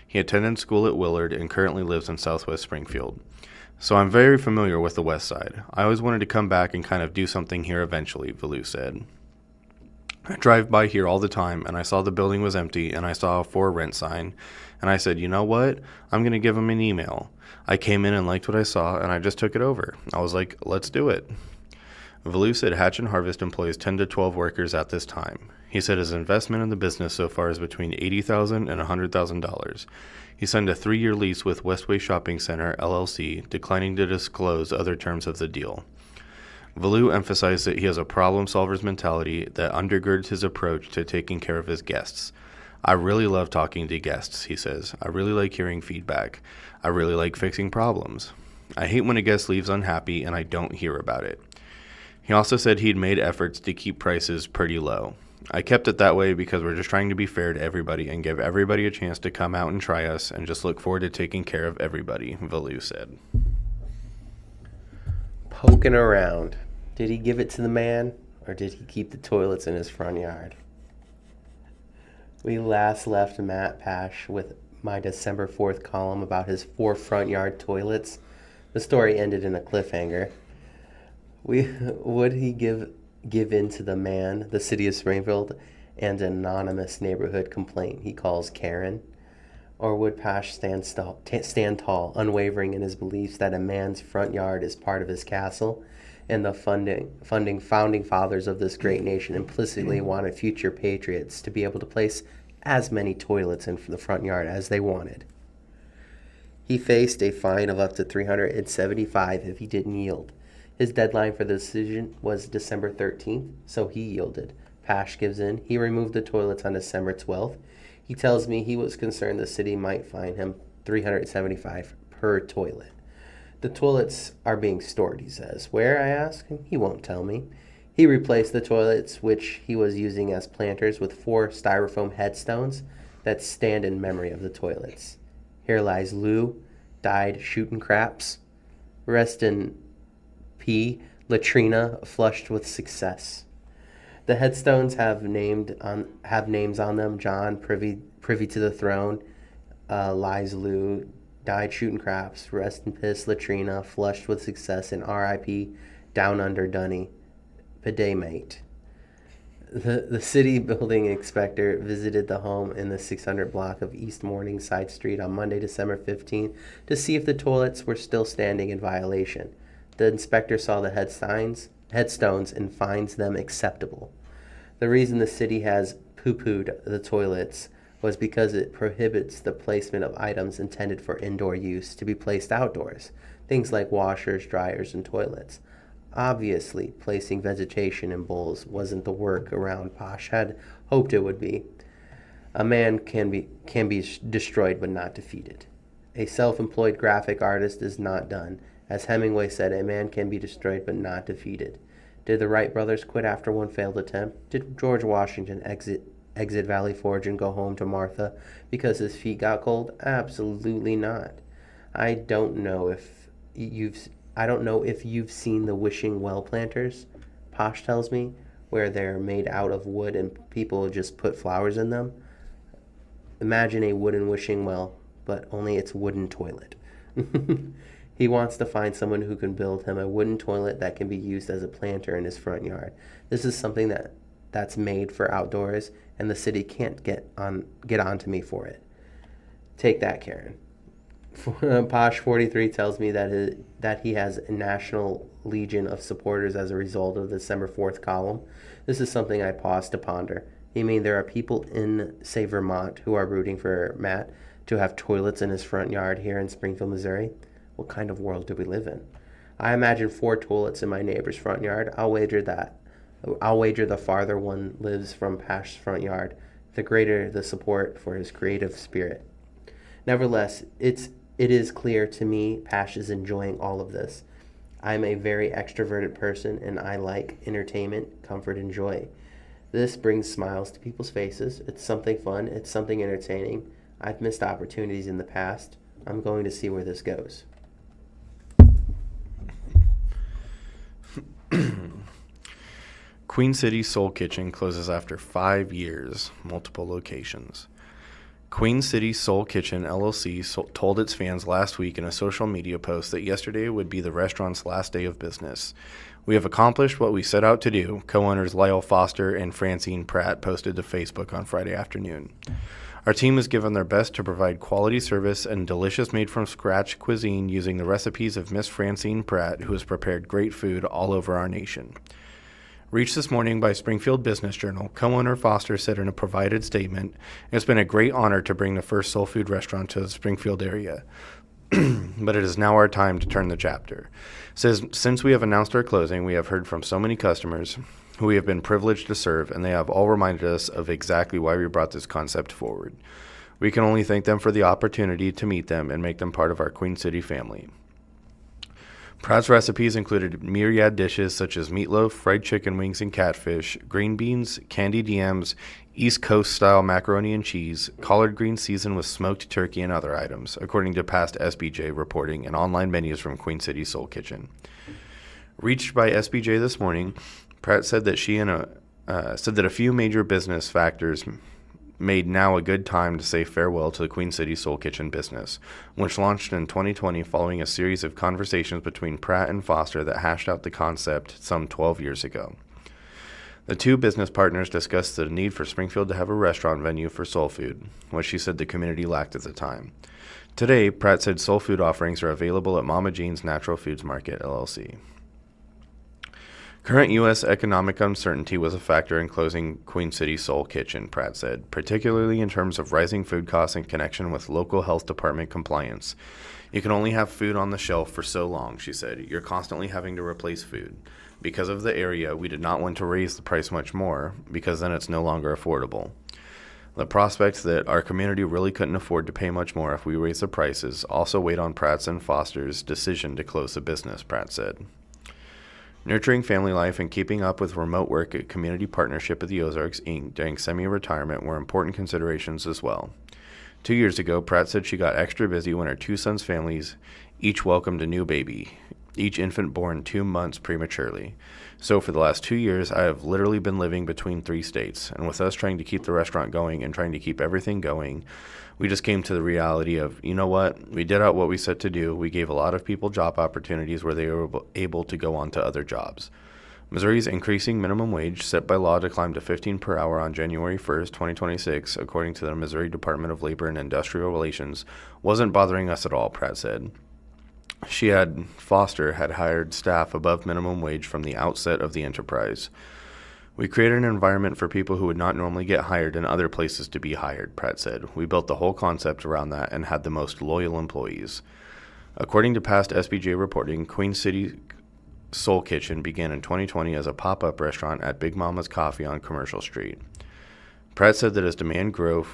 He attended school at Willard and currently lives in southwest Springfield. So I'm very familiar with the west side. I always wanted to come back and kind of do something here eventually, Valu said. I drive by here all the time, and I saw the building was empty, and I saw a for rent sign, and I said, you know what? I'm going to give them an email. I came in and liked what I saw, and I just took it over. I was like, let's do it. Valu said Hatch and Harvest employs 10 to 12 workers at this time. He said his investment in the business so far is between $80,000 and $100,000. He signed a 3-year lease with Westway Shopping Center, LLC, declining to disclose other terms of the deal. Valu emphasized that he has a problem-solver's mentality that undergirds his approach to taking care of his guests. I really love talking to guests, he says. I really like hearing feedback. I really like fixing problems. I hate when a guest leaves unhappy and I don't hear about it. He also said he'd made efforts to keep prices pretty low. I kept it that way because we're just trying to be fair to everybody and give everybody a chance to come out and try us and just look forward to taking care of everybody, Valu said. Poking around. Did he give it to the man, or did he keep the toilets in his front yard? We last left Matt Pash with my December 4th column about his 4 front yard toilets. The story ended in a cliffhanger. Would he give in to the man, the city of Springfield, and an anonymous neighborhood complaint he calls Karen? Or would Pash stand tall, unwavering in his beliefs that a man's front yard is part of his castle, and the founding fathers of this great nation implicitly wanted future patriots to be able to place as many toilets in the front yard as they wanted? He faced a fine of up to $375 if he didn't yield. His deadline for the decision was December 13th, so he yielded. Pash gives in. He removed the toilets on December 12th. He tells me he was concerned the city might fine him $375 per toilet. The toilets are being stored, he says. Where, I ask? He won't tell me. He replaced the toilets, which he was using as planters, with 4 styrofoam headstones that stand in memory of the toilets. Here lies Lou, died shooting craps. Rest in P. Latrina, flushed with success. The headstones have names on them. John, privy to the throne. Lies Lou, died shooting craps. Rest in piss, Latrina, flushed with success. And R.I.P. Down under Dunny, pedamate. The city building inspector visited the home in the 600 block of East Morningside Street on Monday, December 15th, to see if the toilets were still standing in violation. The inspector saw the headstones and finds them acceptable. The reason the city has poo-pooed the toilets was because it prohibits the placement of items intended for indoor use to be placed outdoors, things like washers, dryers, and toilets. Obviously, placing vegetation in bowls wasn't the work around Posh had hoped it would be. A man can be destroyed but not defeated. A self-employed graphic artist is not done. As Hemingway said, a man can be destroyed but not defeated. Did the Wright brothers quit after one failed attempt? Did George Washington exit Valley Forge and go home to Martha because his feet got cold? Absolutely not. I don't know if you've seen the wishing well planters, Posh tells me, where they're made out of wood and people just put flowers in them. Imagine a wooden wishing well, but only it's wooden toilet. He wants to find someone who can build him a wooden toilet that can be used as a planter in his front yard. This is something that's made for outdoors, and the city can't get onto me for it. Take that, Karen. Posh 43 tells me that he has a national legion of supporters as a result of the December 4th column. This is something I pause to ponder. You mean there are people in, say, Vermont who are rooting for Matt to have toilets in his front yard here in Springfield, Missouri? What kind of world do we live in? I imagine 4 toilets in my neighbor's front yard. I'll wager the farther one lives from Pash's front yard, the greater the support for his creative spirit. Nevertheless, it is clear to me Pash is enjoying all of this. I'm a very extroverted person, and I like entertainment, comfort, and joy. This brings smiles to people's faces. It's something fun. It's something entertaining. I've missed opportunities in the past. I'm going to see where this goes. Queen City Soul Kitchen closes after 5 years, multiple locations. Queen City Soul Kitchen LLC told its fans last week in a social media post that yesterday would be the restaurant's last day of business. "We have accomplished what we set out to do," co-owners Lyle Foster and Francine Pratt posted to Facebook on Friday afternoon. "Our team has given their best to provide quality service and delicious made-from-scratch cuisine using the recipes of Miss Francine Pratt, who has prepared great food all over our nation." Reached this morning by Springfield Business Journal, co-owner Foster said in a provided statement, "It's been a great honor to bring the first soul food restaurant to the Springfield area, but it is now our time to turn the chapter." Says, "Since we have announced our closing, we have heard from so many customers who we have been privileged to serve, and they have all reminded us of exactly why we brought this concept forward. We can only thank them for the opportunity to meet them and make them part of our Queen City family." Pratt's recipes included myriad dishes such as meatloaf, fried chicken wings and catfish, green beans, candied yams, East Coast-style macaroni and cheese, collard greens seasoned with smoked turkey, and other items, according to past SBJ reporting and online menus from Queen City Soul Kitchen. Reached by SBJ this morning, Pratt said that a few major business factors made now a good time to say farewell to the Queen City Soul Kitchen business, which launched in 2020 following a series of conversations between Pratt and Foster that hashed out the concept some 12 years ago. The two business partners discussed the need for Springfield to have a restaurant venue for soul food, which she said the community lacked at the time. Today, Pratt said soul food offerings are available at Mama Jean's Natural Foods Market, LLC. Current U.S. economic uncertainty was a factor in closing Queen City Soul Kitchen, Pratt said, particularly in terms of rising food costs in connection with local health department compliance. "You can only have food on the shelf for so long," she said. "You're constantly having to replace food. Because of the area, we did not want to raise the price much more, because then it's no longer affordable. The prospect that our community really couldn't afford to pay much more if we raised the prices also weighed on Pratt's and Foster's decision to close the business," Pratt said. Nurturing family life and keeping up with remote work at Community Partnership of the Ozarks, Inc. during semi-retirement were important considerations as well. 2 years ago, Pratt said she got extra busy when her two sons' families each welcomed a new baby, each infant born 2 months prematurely. "So for the last 2 years, I have literally been living between 3 states, and with us trying to keep the restaurant going and trying to keep everything going, we just came to the reality of, you know what, we did out what we set to do. We gave a lot of people job opportunities where they were able to go on to other jobs. Missouri's increasing minimum wage, set by law to climb to $15 per hour on January 1st, 2026, according to the Missouri Department of Labor and Industrial Relations, wasn't bothering us at all," Pratt said. Foster had hired staff above minimum wage from the outset of the enterprise. "We created an environment for people who would not normally get hired in other places to be hired," Pratt said. "We built the whole concept around that and had the most loyal employees." According to past SBJ reporting, Queen City Soul Kitchen began in 2020 as a pop-up restaurant at Big Mama's Coffee on Commercial Street. Pratt said that as demand grew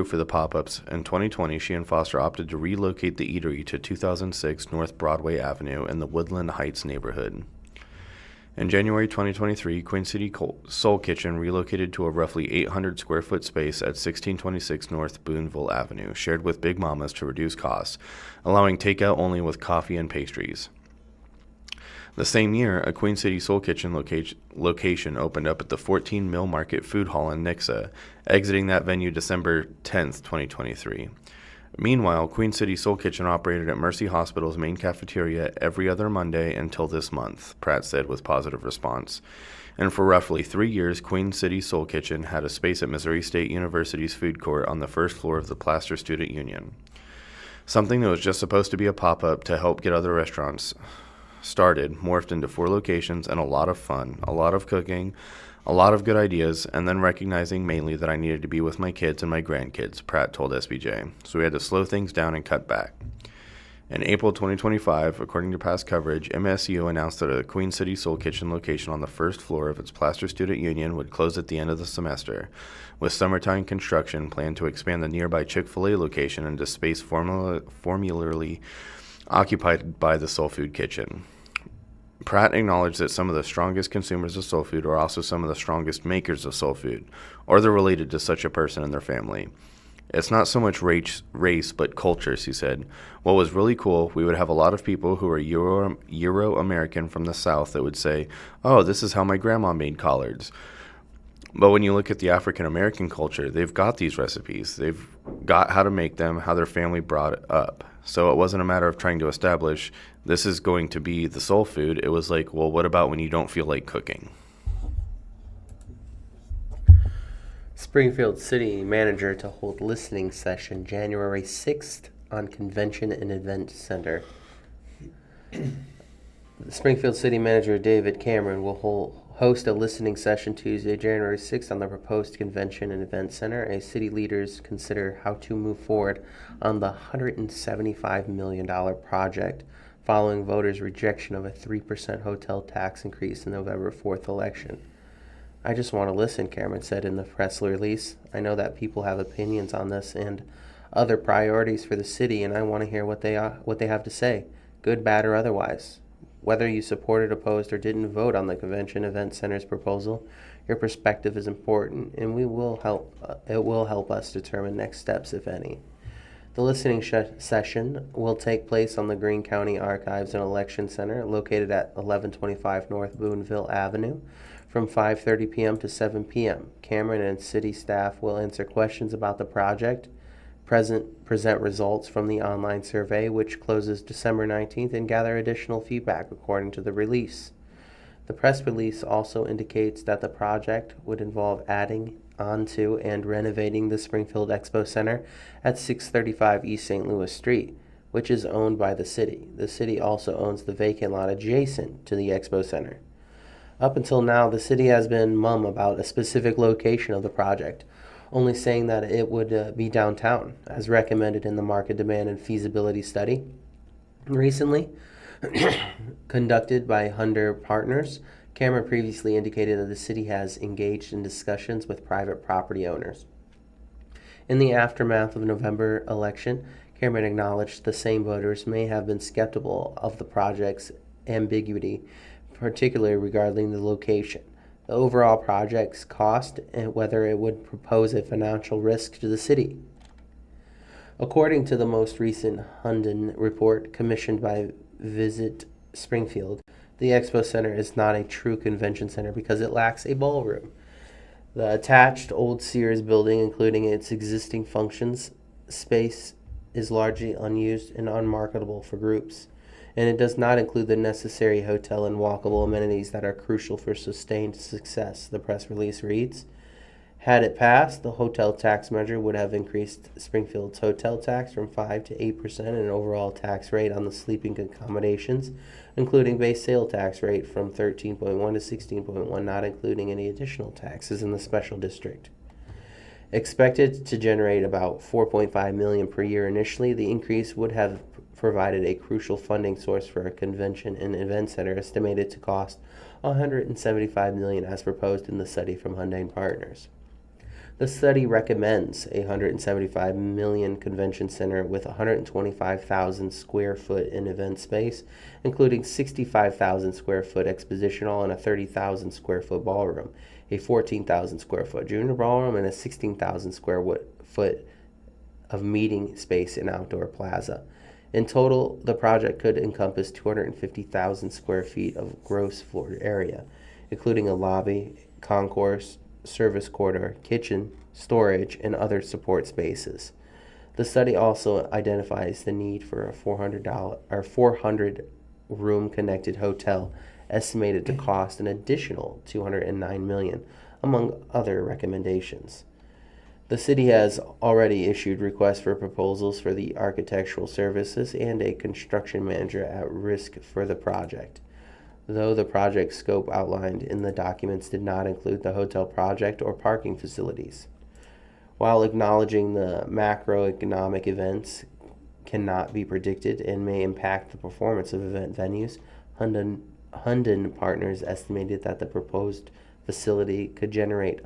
for the pop-ups, in 2020 she and Foster opted to relocate the eatery to 2006 North Broadway Avenue in the Woodland Heights neighborhood. In January 2023, Queen City Soul Kitchen relocated to a roughly 800 square foot space at 1626 North Boonville Avenue, shared with Big Mama's to reduce costs, allowing takeout only with coffee and pastries. The same year, a Queen City Soul Kitchen location opened up at the 14 Mill Market Food Hall in Nixa, exiting that venue December 10th, 2023. Meanwhile, Queen City Soul Kitchen operated at Mercy Hospital's main cafeteria every other Monday until this month, Pratt said with positive response. And for roughly 3 years, Queen City Soul Kitchen had a space at Missouri State University's food court on the first floor of the Plaster Student Union. Something that was just supposed to be a pop-up to help get other restaurants started morphed into 4 locations and a lot of fun, a lot of cooking, a lot of good ideas, and then recognizing mainly that I needed to be with my kids and my grandkids, Pratt told SBJ. So we had to slow things down and cut back. In April 2025, according to past coverage, MSU announced that a Queen City Soul Kitchen location on the first floor of its Plaster Student Union would close at the end of the semester, with summertime construction planned to expand the nearby Chick-fil-A location into space formerly occupied by the Soul Food Kitchen. Pratt acknowledged that some of the strongest consumers of soul food are also some of the strongest makers of soul food, or they're related to such a person and their family. "It's not so much race, but culture," she said. "What was really cool, we would have a lot of people who are Euro-American from the South that would say, 'Oh, this is how my grandma made collards.' But when you look at the African American culture, they've got these recipes. They've got how to make them, how their family brought it up. So it wasn't a matter of trying to establish this is going to be the soul food. It was like, well, what about when you don't feel like cooking? Springfield City Manager to hold listening session January 6th on Convention and Event Center. Springfield City Manager David Cameron will host a listening session Tuesday, January 6th on the proposed Convention and Event Center as city leaders consider how to move forward on the $175 million project following voters' rejection of a 3% hotel tax increase in the November 4th election. I just want to listen, Cameron said in the press release. I know that people have opinions on this and other priorities for the city, and I want to hear what they have to say, good, bad, or otherwise. Whether you supported, opposed, or didn't vote on the Convention Event Center's proposal, your perspective is important, and it will help us determine next steps, if any. The listening session will take place on the Greene County Archives and Election Center, located at 1125 North Boonville Avenue, from 5:30 p.m. to 7 p.m. Cameron and city staff will answer questions about the project, present results from the online survey, which closes December 19th, and gather additional feedback according to the release. The press release also indicates that the project would involve adding onto and renovating the Springfield Expo Center at 635 East St. Louis Street, which is owned by the city. The city also owns the vacant lot adjacent to the Expo Center. Up until now, the city has been mum about a specific location of the project, only saying that it would be downtown, as recommended in the market demand and feasibility study. Recently, conducted by Hunter Partners, Cameron previously indicated that the city has engaged in discussions with private property owners. In the aftermath of the November election, Cameron acknowledged the same voters may have been skeptical of the project's ambiguity, particularly regarding the location, the overall project's cost, and whether it would pose a financial risk to the city. According to the most recent Hunden report commissioned by Visit Springfield, the Expo Center is not a true convention center because it lacks a ballroom. The attached old Sears building, including its existing functions space, is largely unused and unmarketable for groups, and it does not include the necessary hotel and walkable amenities that are crucial for sustained success, the press release reads. Had it passed, the hotel tax measure would have increased Springfield's hotel tax from 5 to 8% and an overall tax rate on the sleeping accommodations, including base sale tax rate from 13.1 to 16.1, not including any additional taxes in the special district. Expected to generate about $4.5 million per year initially, the increase would have provided a crucial funding source for a convention and event center estimated to cost $175 million as proposed in the study from Hyundai Partners. The study recommends a $175 million convention center with 125,000 square foot in event space, including 65,000 square foot exposition hall and a 30,000 square foot ballroom, a 14,000 square foot junior ballroom, and a 16,000 square foot of meeting space and outdoor plaza. In total, the project could encompass 250,000 square feet of gross floor area, including a lobby, concourse, service corridor, kitchen, storage, and other support spaces. The study also identifies the need for a 400 room connected hotel, estimated to cost an additional $209 million, among other recommendations. The city has already issued requests for proposals for the architectural services and a construction manager at risk for the project, though the project scope outlined in the documents did not include the hotel project or parking facilities. While acknowledging the macroeconomic events cannot be predicted and may impact the performance of event venues, Hunden Partners estimated that the proposed facility could generate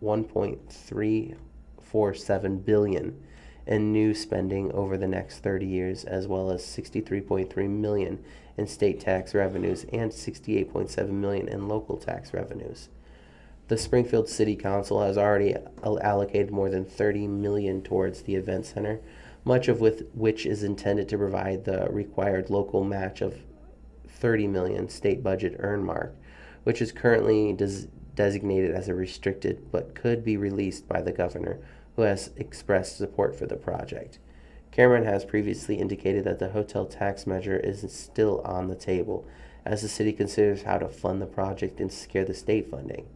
$1.347 billion in new spending over the next 30 years, as well as $63.3 million in state tax revenues and $68.7 million in local tax revenues. The Springfield City Council has already allocated more than $30 million towards the event center, much of which is intended to provide the required local match of $30 million state budget earmark, which is currently designated as a restricted but could be released by the governor, who has expressed support for the project. Cameron has previously indicated that the hotel tax measure is still on the table, as the city considers how to fund the project and secure the state funding.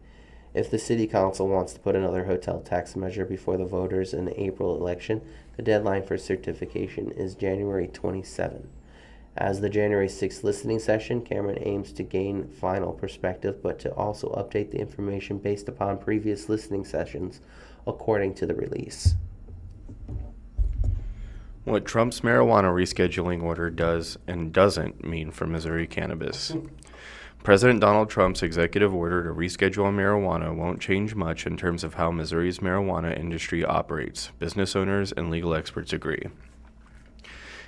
If the city council wants to put another hotel tax measure before the voters in the April election, the deadline for certification is January 27. As the January 6th listening session, Cameron aims to gain final perspective, but to also update the information based upon previous listening sessions, according to the release. What Trump's marijuana rescheduling order does and doesn't mean for Missouri cannabis. President Donald Trump's executive order to reschedule marijuana won't change much in terms of how Missouri's marijuana industry operates. Business owners and legal experts agree.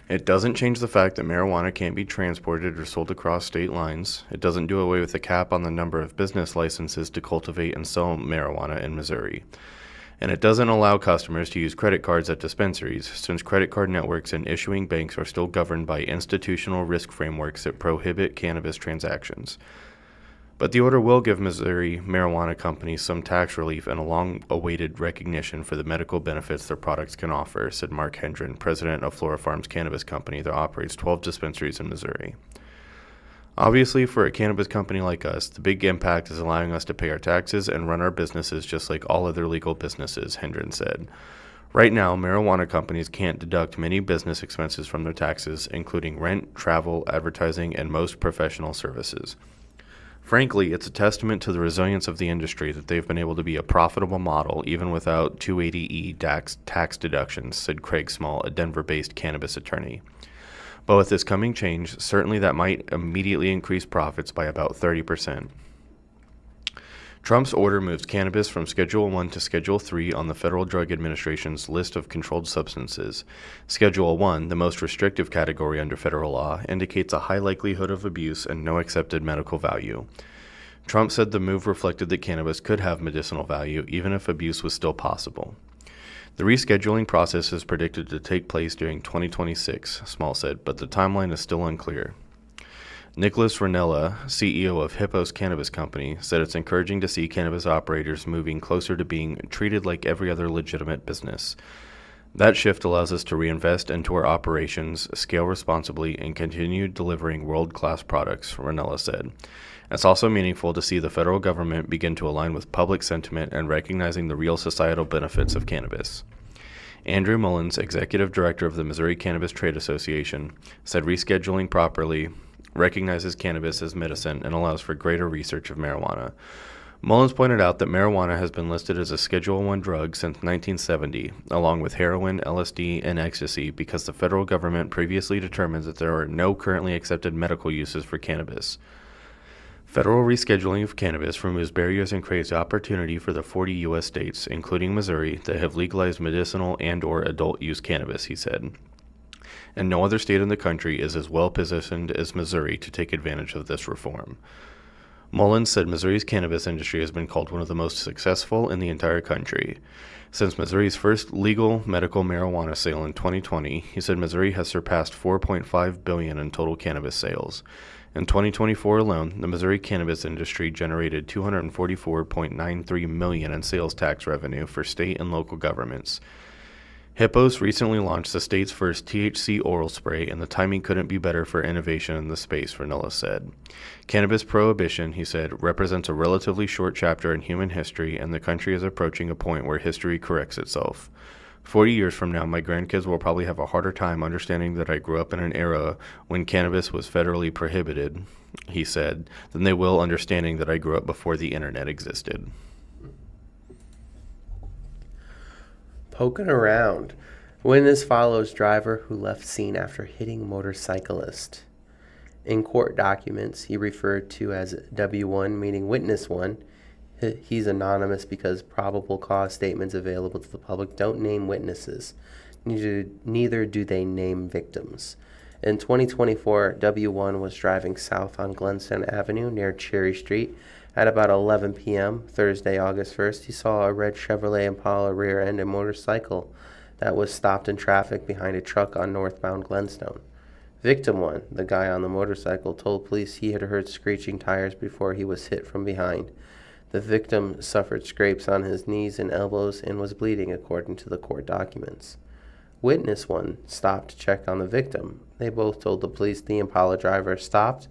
It doesn't change the fact that marijuana can't be transported or sold across state lines. It doesn't do away with the cap on the number of business licenses to cultivate and sell marijuana in Missouri. And it doesn't allow customers to use credit cards at dispensaries, since credit card networks and issuing banks are still governed by institutional risk frameworks that prohibit cannabis transactions. But the order will give Missouri marijuana companies some tax relief and a long-awaited recognition for the medical benefits their products can offer, said Mark Hendren, president of Flora Farms Cannabis Company that operates 12 dispensaries in Missouri. Obviously, for a cannabis company like us, the big impact is allowing us to pay our taxes and run our businesses just like all other legal businesses, Hendren said. Right now, marijuana companies can't deduct many business expenses from their taxes, including rent, travel, advertising, and most professional services. Frankly, it's a testament to the resilience of the industry that they've been able to be a profitable model even without 280E tax deductions, said Craig Small, a Denver-based cannabis attorney. But with this coming change, certainly that might immediately increase profits by about 30%. Trump's order moves cannabis from Schedule 1 to Schedule 3 on the Federal Drug Administration's list of controlled substances. Schedule 1, the most restrictive category under federal law, indicates a high likelihood of abuse and no accepted medical value. Trump said the move reflected that cannabis could have medicinal value even if abuse was still possible. The rescheduling process is predicted to take place during 2026, Small said, but the timeline is still unclear. Nicholas Ranella, CEO of Hippos Cannabis Company, said it's encouraging to see cannabis operators moving closer to being treated like every other legitimate business. That shift allows us to reinvest into our operations, scale responsibly, and continue delivering world-class products, Ranella said. It's also meaningful to see the federal government begin to align with public sentiment and recognizing the real societal benefits of cannabis. Andrew Mullins, executive director of the Missouri Cannabis Trade Association, said rescheduling properly recognizes cannabis as medicine and allows for greater research of marijuana. Mullins pointed out that marijuana has been listed as a Schedule I drug since 1970, along with heroin, LSD, and ecstasy, because the federal government previously determined that there are no currently accepted medical uses for cannabis. Federal rescheduling of cannabis removes barriers and creates opportunity for the 40 U.S. states, including Missouri, that have legalized medicinal and/or adult-use cannabis, he said. And no other state in the country is as well positioned as Missouri to take advantage of this reform. Mullins said Missouri's cannabis industry has been called one of the most successful in the entire country. Since Missouri's first legal medical marijuana sale in 2020, he said Missouri has surpassed $4.5 billion in total cannabis sales. In 2024 alone, the Missouri cannabis industry generated $244.93 million in sales tax revenue for state and local governments. Hippos recently launched the state's first THC oral spray, and the timing couldn't be better for innovation in the space, Ranella said. Cannabis prohibition, he said, represents a relatively short chapter in human history, and the country is approaching a point where history corrects itself. 40 years from now, my grandkids will probably have a harder time understanding that I grew up in an era when cannabis was federally prohibited, he said, than they will understanding that I grew up before the internet existed. Poking around. Witness follows driver who left scene after hitting motorcyclist. In court documents, he referred to as W1, meaning witness 1. He's anonymous because probable cause statements available to the public don't name witnesses. Neither do they name victims. In 2024, W1 was driving south on Glenstone Avenue near Cherry Street. At about 11 p.m. Thursday, August 1st, he saw a red Chevrolet Impala rear-end a motorcycle that was stopped in traffic behind a truck on northbound Glenstone. Victim 1, the guy on the motorcycle, told police he had heard screeching tires before he was hit from behind. The victim suffered scrapes on his knees and elbows and was bleeding, according to the court documents. Witness 1 stopped to check on the victim. They both told the police the Impala driver stopped,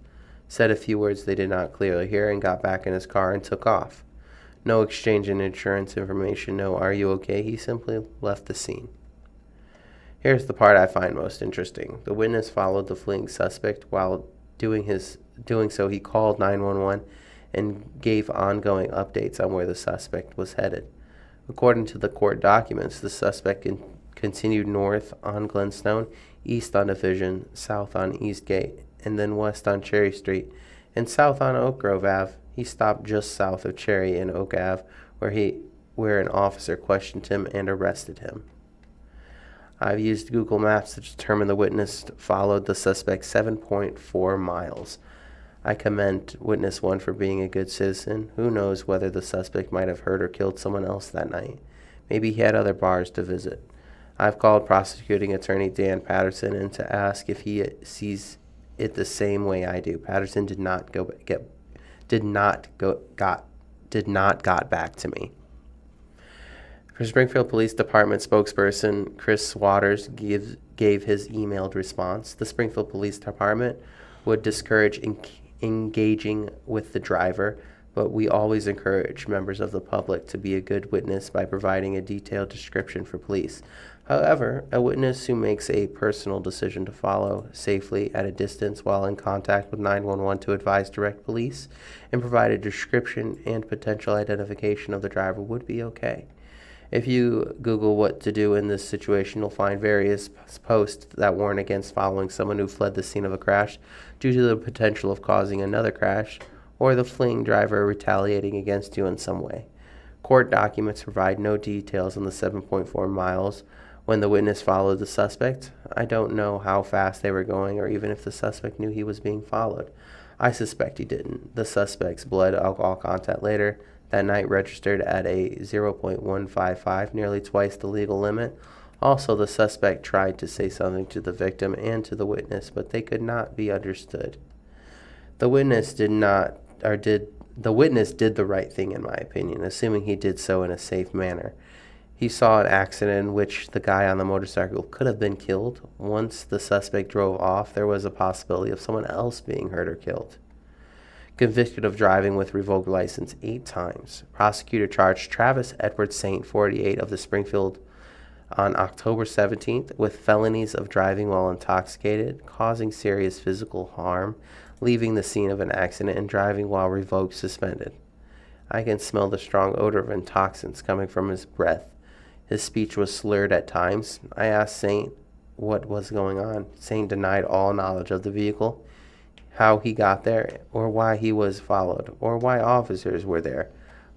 said a few words they did not clearly hear, and got back in his car and took off. No exchange in insurance information, no "are you okay?" He simply left the scene. Here's the part I find most interesting. The witness followed the fleeing suspect. While doing so, he called 911 and gave ongoing updates on where the suspect was headed. According to the court documents, the suspect continued north on Glenstone, east on Division, south on Eastgate, and then west on Cherry Street, and south on Oak Grove Ave. He stopped just south of Cherry and Oak Ave, where an officer questioned him and arrested him. I've used Google Maps to determine the witness followed the suspect 7.4 miles. I commend Witness 1 for being a good citizen. Who knows whether the suspect might have hurt or killed someone else that night. Maybe he had other bars to visit. I've called prosecuting attorney Dan Patterson and to ask if he sees it the same way I do. Patterson did not got back to me. For Springfield Police Department spokesperson Chris Waters gave his emailed response. The Springfield Police Department would discourage engaging with the driver, but we always encourage members of the public to be a good witness by providing a detailed description for police. However, a witness who makes a personal decision to follow safely at a distance while in contact with 911 to advise direct police and provide a description and potential identification of the driver would be okay. If you Google what to do in this situation, you'll find various posts that warn against following someone who fled the scene of a crash due to the potential of causing another crash or the fleeing driver retaliating against you in some way. Court documents provide no details on the 7.4 miles when the witness followed the suspect. I don't know how fast they were going or even if the suspect knew he was being followed. I suspect he didn't. The suspect's blood alcohol content later that night registered at a 0.155, nearly twice the legal limit. Also, the suspect tried to say something to the victim and to the witness, but they could not be understood. The witness did the right thing, in my opinion, assuming he did so in a safe manner. He saw an accident in which the guy on the motorcycle could have been killed. Once the suspect drove off, there was a possibility of someone else being hurt or killed. Convicted of driving with revoked license 8 times. Prosecutor charged Travis Edward Saint, 48, of the Springfield on October 17th with felonies of driving while intoxicated, causing serious physical harm, leaving the scene of an accident, and driving while revoked suspended. I can smell the strong odor of intoxicants coming from his breath. His speech was slurred at times. I asked Saint what was going on. Saint denied all knowledge of the vehicle, how he got there, or why he was followed, or why officers were there.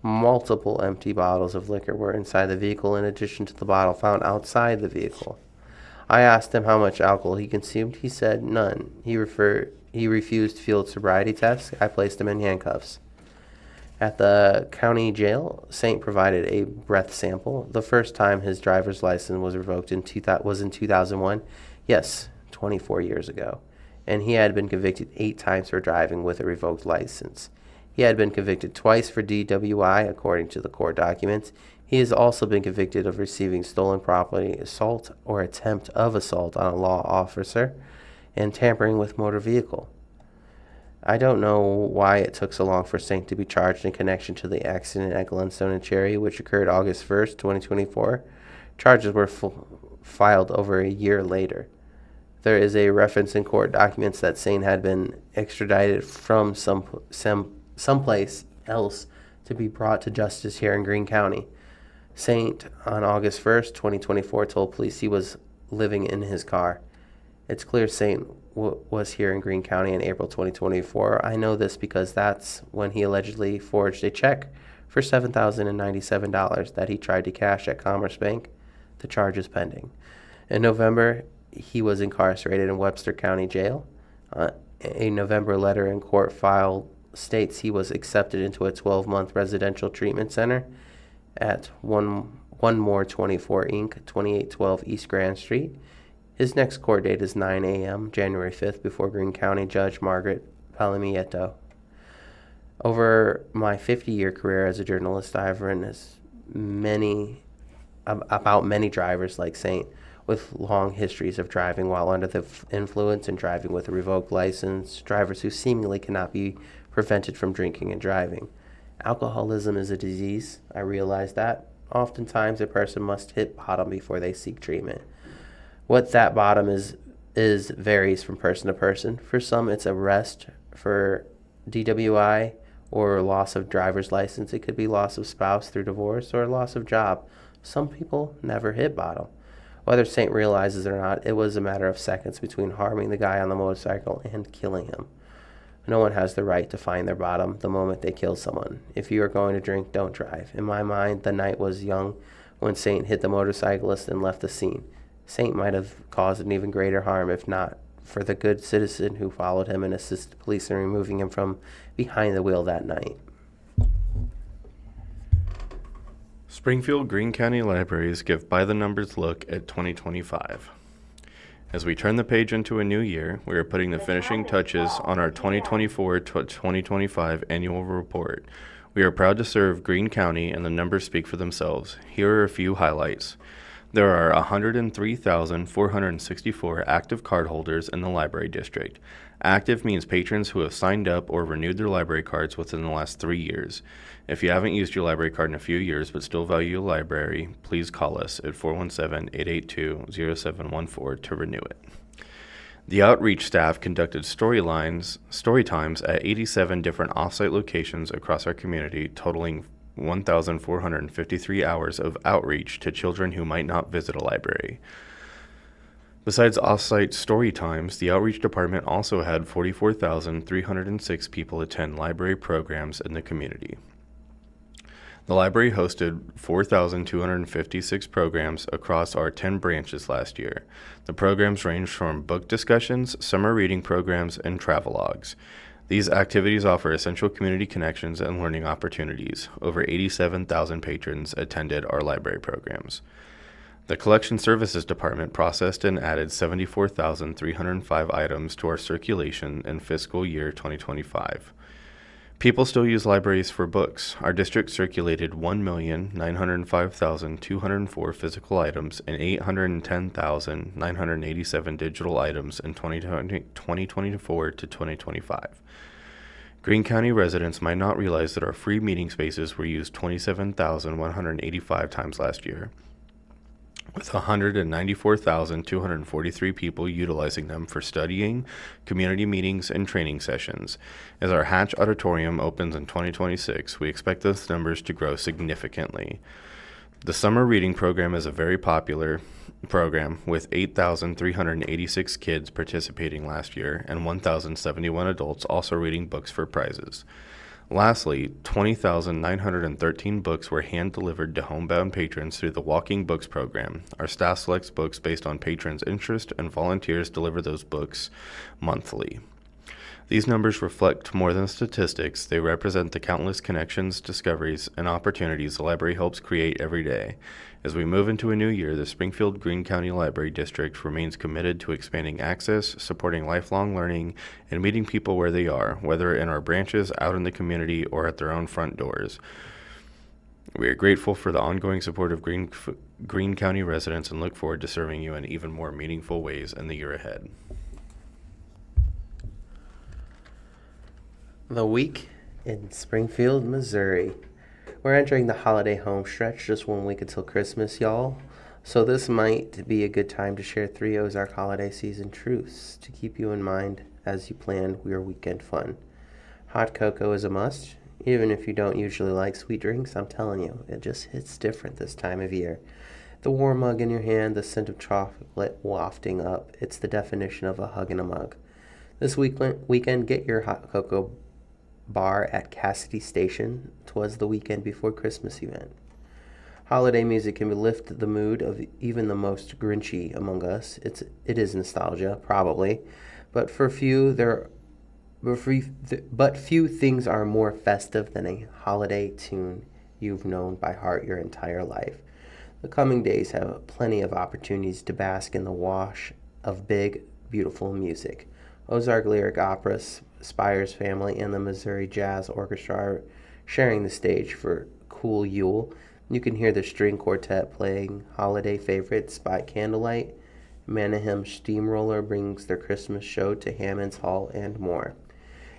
Multiple empty bottles of liquor were inside the vehicle in addition to the bottle found outside the vehicle. I asked him how much alcohol he consumed. He said none. He refused field sobriety tests. I placed him in handcuffs. At the county jail, Saint provided a breath sample. The first time his driver's license was revoked was in 2001. Yes, 24 years ago. And he had been convicted 8 times for driving with a revoked license. He had been convicted twice for DWI, according to the court documents. He has also been convicted of receiving stolen property, assault or attempt of assault on a law officer, and tampering with motor vehicle. I don't know why it took so long for Saint to be charged in connection to the accident at Glenstone and Cherry, which occurred August 1st, 2024. Charges were filed over a year later. There is a reference in court documents that Saint had been extradited from someplace else to be brought to justice here in Greene County. Saint, on August 1st, 2024, told police he was living in his car. It's clear Saint was here in Greene County in April 2024. I know this because that's when he allegedly forged a check for $7,097 that he tried to cash at Commerce Bank. The charge is pending. In November, he was incarcerated in Webster County Jail. A November letter in court file states he was accepted into a 12-month residential treatment center at One More 24 Inc., 2812 East Grand Street. His next court date is 9 a.m., January 5th, before Greene County Judge Margaret Palomieto. Over my 50-year career as a journalist, I've written about many drivers like Saint with long histories of driving while under the influence and driving with a revoked license, drivers who seemingly cannot be prevented from drinking and driving. Alcoholism is a disease. I realize that. Oftentimes, a person must hit bottom before they seek treatment. What that bottom is varies from person to person. For some, it's arrest for DWI or loss of driver's license. It could be loss of spouse through divorce or loss of job. Some people never hit bottom. Whether Saint realizes it or not, it was a matter of seconds between harming the guy on the motorcycle and killing him. No one has the right to find their bottom the moment they kill someone. If you are going to drink, don't drive. In my mind, the night was young when Saint hit the motorcyclist and left the scene. Saint might have caused an even greater harm if not for the good citizen who followed him and assisted police in removing him from behind the wheel that night. Springfield Greene County Libraries give by-the-numbers look at 2025. As we turn the page into a new year, we are putting the finishing touches on our 2024-2025 annual report. We are proud to serve Greene County, and the numbers speak for themselves. Here are a few highlights. There are 103,464 active cardholders in the library district. Active means patrons who have signed up or renewed their library cards within the last 3 years. If you haven't used your library card in a few years but still value your library, please call us at 417-882-0714 to renew it. The outreach staff conducted story times at 87 different off-site locations across our community, totaling 1,453 hours of outreach to children who might not visit a library. Besides off-site story times, the outreach department also had 44,306 people attend library programs in the community. The library hosted 4,256 programs across our 10 branches last year. The programs ranged from book discussions, summer reading programs, and travelogues. These activities offer essential community connections and learning opportunities. Over 87,000 patrons attended our library programs. The Collection Services Department processed and added 74,305 items to our circulation in fiscal year 2025. People still use libraries for books. Our district circulated 1,905,204 physical items and 810,987 digital items in 2024 to 2025. Greene County residents might not realize that our free meeting spaces were used 27,185 times last year, with 194,243 people utilizing them for studying, community meetings, and training sessions. As our Hatch Auditorium opens in 2026, we expect those numbers to grow significantly. The summer reading program is a very popular program, with 8,386 kids participating last year and 1,071 adults also reading books for prizes. Lastly, 20,913 books were hand-delivered to homebound patrons through the Walking Books program. Our staff selects books based on patrons' interest, and volunteers deliver those books monthly. These numbers reflect more than statistics. They represent the countless connections, discoveries, and opportunities the library helps create every day. As we move into a new year, the Springfield Greene County Library District remains committed to expanding access, supporting lifelong learning, and meeting people where they are, whether in our branches, out in the community, or at their own front doors. We are grateful for the ongoing support of Greene County residents and look forward to serving you in even more meaningful ways in the year ahead. The week in Springfield, Missouri. We're entering the holiday home stretch, just 1 week until Christmas, y'all. So this might be a good time to share 3 Ozark holiday season truths to keep you in mind as you plan your weekend fun. Hot cocoa is a must. Even if you don't usually like sweet drinks, I'm telling you, it just hits different this time of year. The warm mug in your hand, the scent of chocolate wafting up, it's the definition of a hug in a mug. This weekend, get your hot cocoa bar at Cassidy Station. 'Twas the weekend before Christmas event. Holiday music can lift the mood of even the most grinchy among us. It is nostalgia, probably, but few things are more festive than a holiday tune you've known by heart your entire life. The coming days have plenty of opportunities to bask in the wash of big, beautiful music. Ozark Lyric Opera, Spires Family, and the Missouri Jazz Orchestra are sharing the stage for Cool Yule. You can hear the string quartet playing holiday favorites by candlelight. Manaheim Steamroller brings their Christmas show to Hammond's Hall, and more.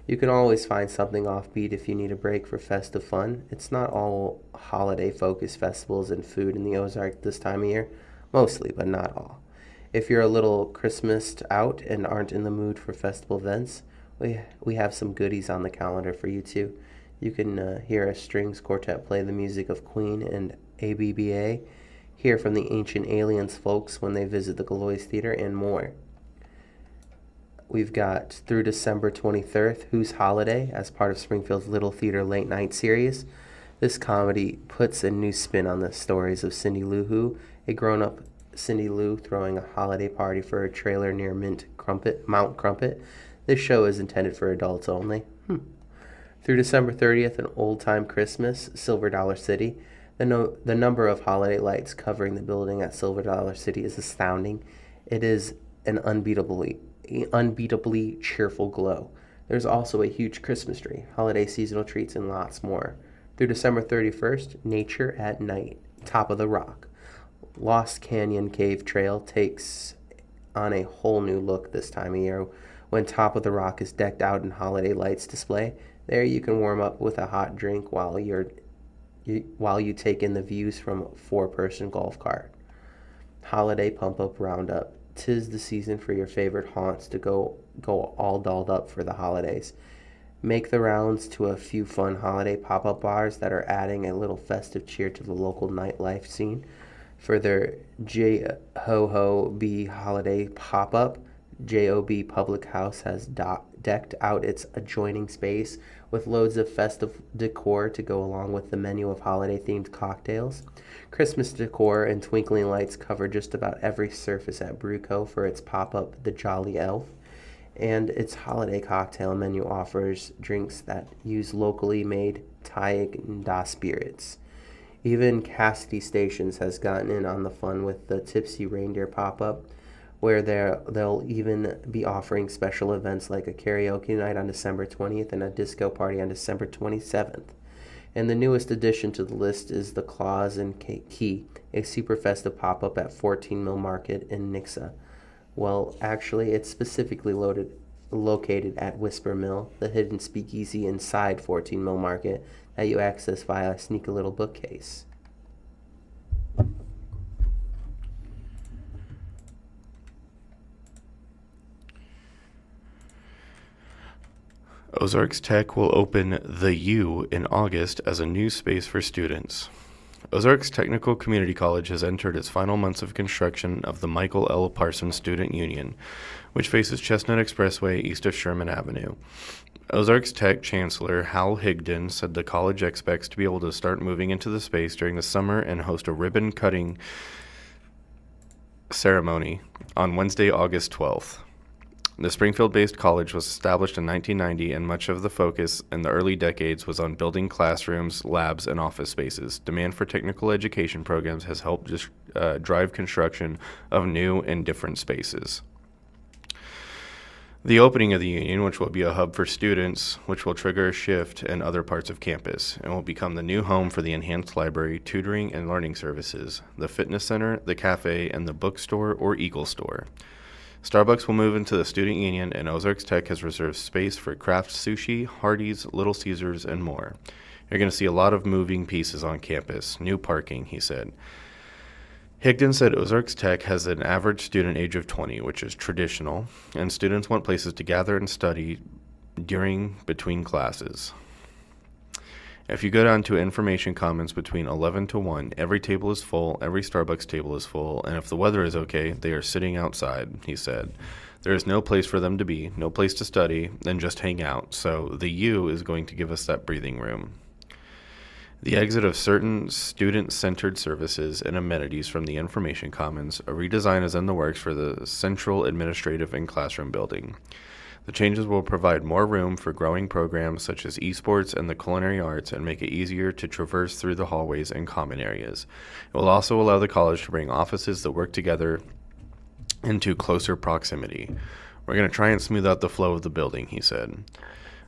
You can always find something offbeat if you need a break for festive fun. It's not all holiday-focused festivals and food in the Ozarks this time of year. Mostly, but not all. If you're a little Christmased out and aren't in the mood for festival events, we have some goodies on the calendar for you too. You can hear a strings quartet play the music of Queen and ABBA, hear from the Ancient Aliens folks when they visit the Galois Theater, and more. We've got through December 23rd, Who's Holiday, as part of Springfield's Little Theater Late Night series. This comedy puts a new spin on the stories of Cindy Lou Who, a grown-up Cindy Lou throwing a holiday party for a trailer near Mount Crumpet. This show is intended for adults only. Through December 30th, an old-time Christmas, Silver Dollar City. The number of holiday lights covering the building at Silver Dollar City is astounding. It is an unbeatably cheerful glow. There's also a huge Christmas tree, holiday seasonal treats, and lots more. Through December 31st, Nature at Night, Top of the Rock. Lost Canyon Cave Trail takes on a whole new look this time of year when Top of the Rock is decked out in holiday lights display. There you can warm up with a hot drink while you take in the views from a four-person golf cart. Holiday Pump-Up Roundup. 'Tis the season for your favorite haunts to go all dolled up for the holidays. Make the rounds to a few fun holiday pop-up bars that are adding a little festive cheer to the local nightlife scene. For their J-Ho-Ho-B holiday pop-up, J.O.B. Public House has decked out its adjoining space with loads of festive decor to go along with the menu of holiday-themed cocktails. Christmas decor and twinkling lights cover just about every surface at Brewco for its pop-up The Jolly Elf, and its holiday cocktail menu offers drinks that use locally made Thai and Da spirits. Even Cassidy Stations has gotten in on the fun with the Tipsy Reindeer pop-up, where they'll even be offering special events like a karaoke night on December 20th and a disco party on December 27th. And the newest addition to the list is the Claws and Key, a super festive pop-up at 14 Mill Market in Nixa. Well, actually, it's specifically located at Whisper Mill, the hidden speakeasy inside 14 Mill Market that you access via a sneaky little bookcase. Ozarks Tech will open the U in August as a new space for students. Ozarks Technical Community College has entered its final months of construction of the Michael L. Parsons Student Union, which faces Chestnut Expressway east of Sherman Avenue. Ozarks Tech Chancellor Hal Higdon said the college expects to be able to start moving into the space during the summer and host a ribbon-cutting ceremony on Wednesday, August 12th. The Springfield-based college was established in 1990, and much of the focus in the early decades was on building classrooms, labs, and office spaces. Demand for technical education programs has helped drive construction of new and different spaces. The opening of the union, which will be a hub for students, which will trigger a shift in other parts of campus, and will become the new home for the enhanced library, tutoring, and learning services, the fitness center, the cafe, and the bookstore or Eagle store. Starbucks will move into the student union, and Ozarks Tech has reserved space for Kraft Sushi, Hardee's, Little Caesars, and more. You're going to see a lot of moving pieces on campus. New parking, he said. Higdon said Ozarks Tech has an average student age of 20, which is traditional, and students want places to gather and study between classes. If you go down to information comments between 11 to 1, every table is full, every Starbucks table is full, and if the weather is okay, they are sitting outside, he said. There is no place for them to be, no place to study, and just hang out, so the U is going to give us that breathing room. The exit of certain student-centered services and amenities from the information commons, a redesign is in the works for the central administrative and classroom building. The changes will provide more room for growing programs such as esports and the culinary arts and make it easier to traverse through the hallways and common areas. It will also allow the college to bring offices that work together into closer proximity. We're going to try and smooth out the flow of the building, he said.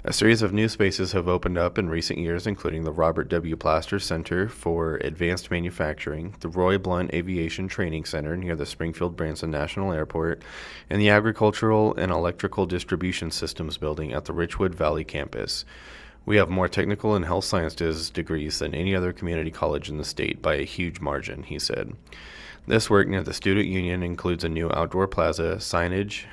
A series of new spaces have opened up in recent years, including the Robert W. Plaster Center for Advanced Manufacturing, the Roy Blunt Aviation Training Center near the Springfield Branson National Airport, and the Agricultural and Electrical Distribution Systems building at the Richwood Valley campus. We have more technical and health sciences degrees than any other community college in the state by a huge margin, he said. This work near the Student Union includes a new outdoor plaza, signage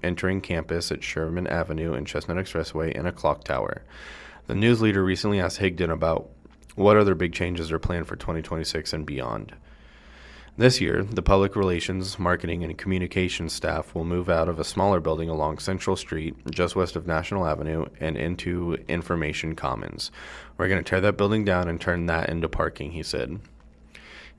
entering campus at Sherman Avenue and Chestnut Expressway, and a clock tower. The News-Leader recently asked Higdon about what other big changes are planned for 2026 and beyond. This year, the public relations, marketing, and communications staff will move out of a smaller building along Central Street, just west of National Avenue, and into Information Commons. We're going to tear that building down and turn that into parking, he said.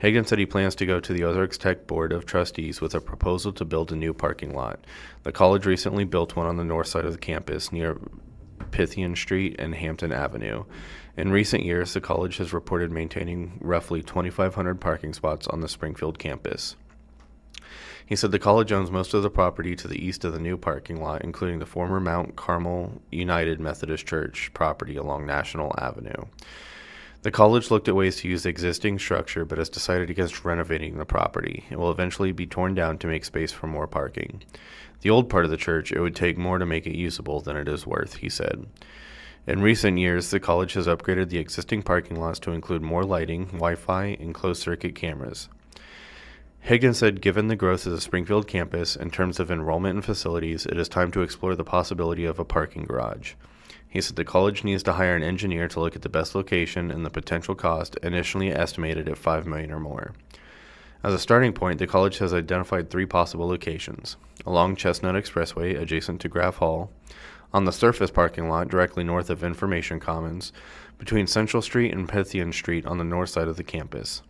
Higdon said he plans to go to the Ozarks Tech Board of Trustees with a proposal to build a new parking lot. The college recently built one on the north side of the campus near Pythian Street and Hampton Avenue. In recent years, the college has reported maintaining roughly 2,500 parking spots on the Springfield campus. He said the college owns most of the property to the east of the new parking lot, including the former Mount Carmel United Methodist Church property along National Avenue. The college looked at ways to use the existing structure, but has decided against renovating the property. It will eventually be torn down to make space for more parking. The old part of the church, it would take more to make it usable than it is worth, he said. In recent years, the college has upgraded the existing parking lots to include more lighting, Wi-Fi, and closed-circuit cameras. Higdon said given the growth of the Springfield campus in terms of enrollment and facilities, it is time to explore the possibility of a parking garage. He said the college needs to hire an engineer to look at the best location and the potential cost, initially estimated at $5 million or more. As a starting point, the college has identified 3 possible locations: along Chestnut Expressway, adjacent to Graff Hall, on the surface parking lot directly north of Information Commons, between Central Street and Pythian Street on the north side of the campus.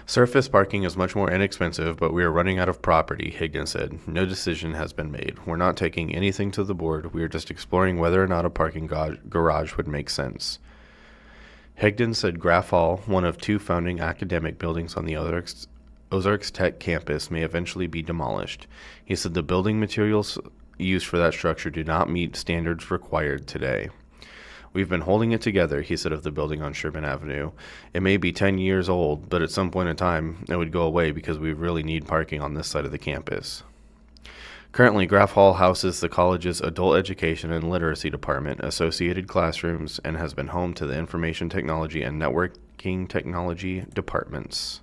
Surface parking is much more inexpensive, but we are running out of property, Higdon said. No decision has been made. We're not taking anything to the board. We are just exploring whether or not a parking garage would make sense. Higdon said Graff Hall, one of 2 founding academic buildings on the Ozarks Tech campus, may eventually be demolished. He said the building materials used for that structure do not meet standards required today. We've been holding it together, he said of the building on Sherman Avenue. It may be 10 years old, but at some point in time, it would go away because we really need parking on this side of the campus. Currently, Graff Hall houses the college's Adult Education and Literacy Department, associated classrooms, and has been home to the Information Technology and Networking Technology departments.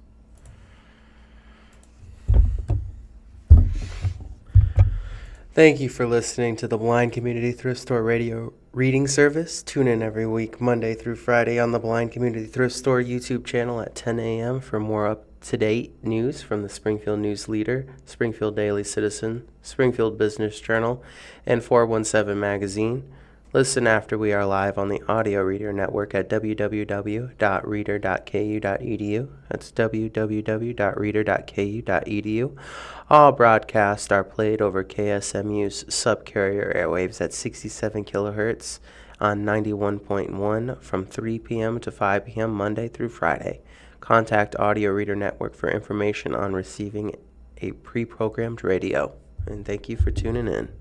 Thank you for listening to the Blind Community Thrift Store radio reading service. Tune in every week, Monday through Friday, on the Blind Community Thrift Store YouTube channel at 10 a.m. for more up-to-date news from the Springfield News-Leader, Springfield Daily Citizen, Springfield Business Journal, and 417 Magazine. Listen after we are live on the Audio Reader Network at www.reader.ku.edu. That's www.reader.ku.edu. All broadcasts are played over KSMU's subcarrier airwaves at 67 kilohertz on 91.1 from 3 p.m. to 5 p.m. Monday through Friday. Contact Audio Reader Network for information on receiving a pre-programmed radio. And thank you for tuning in.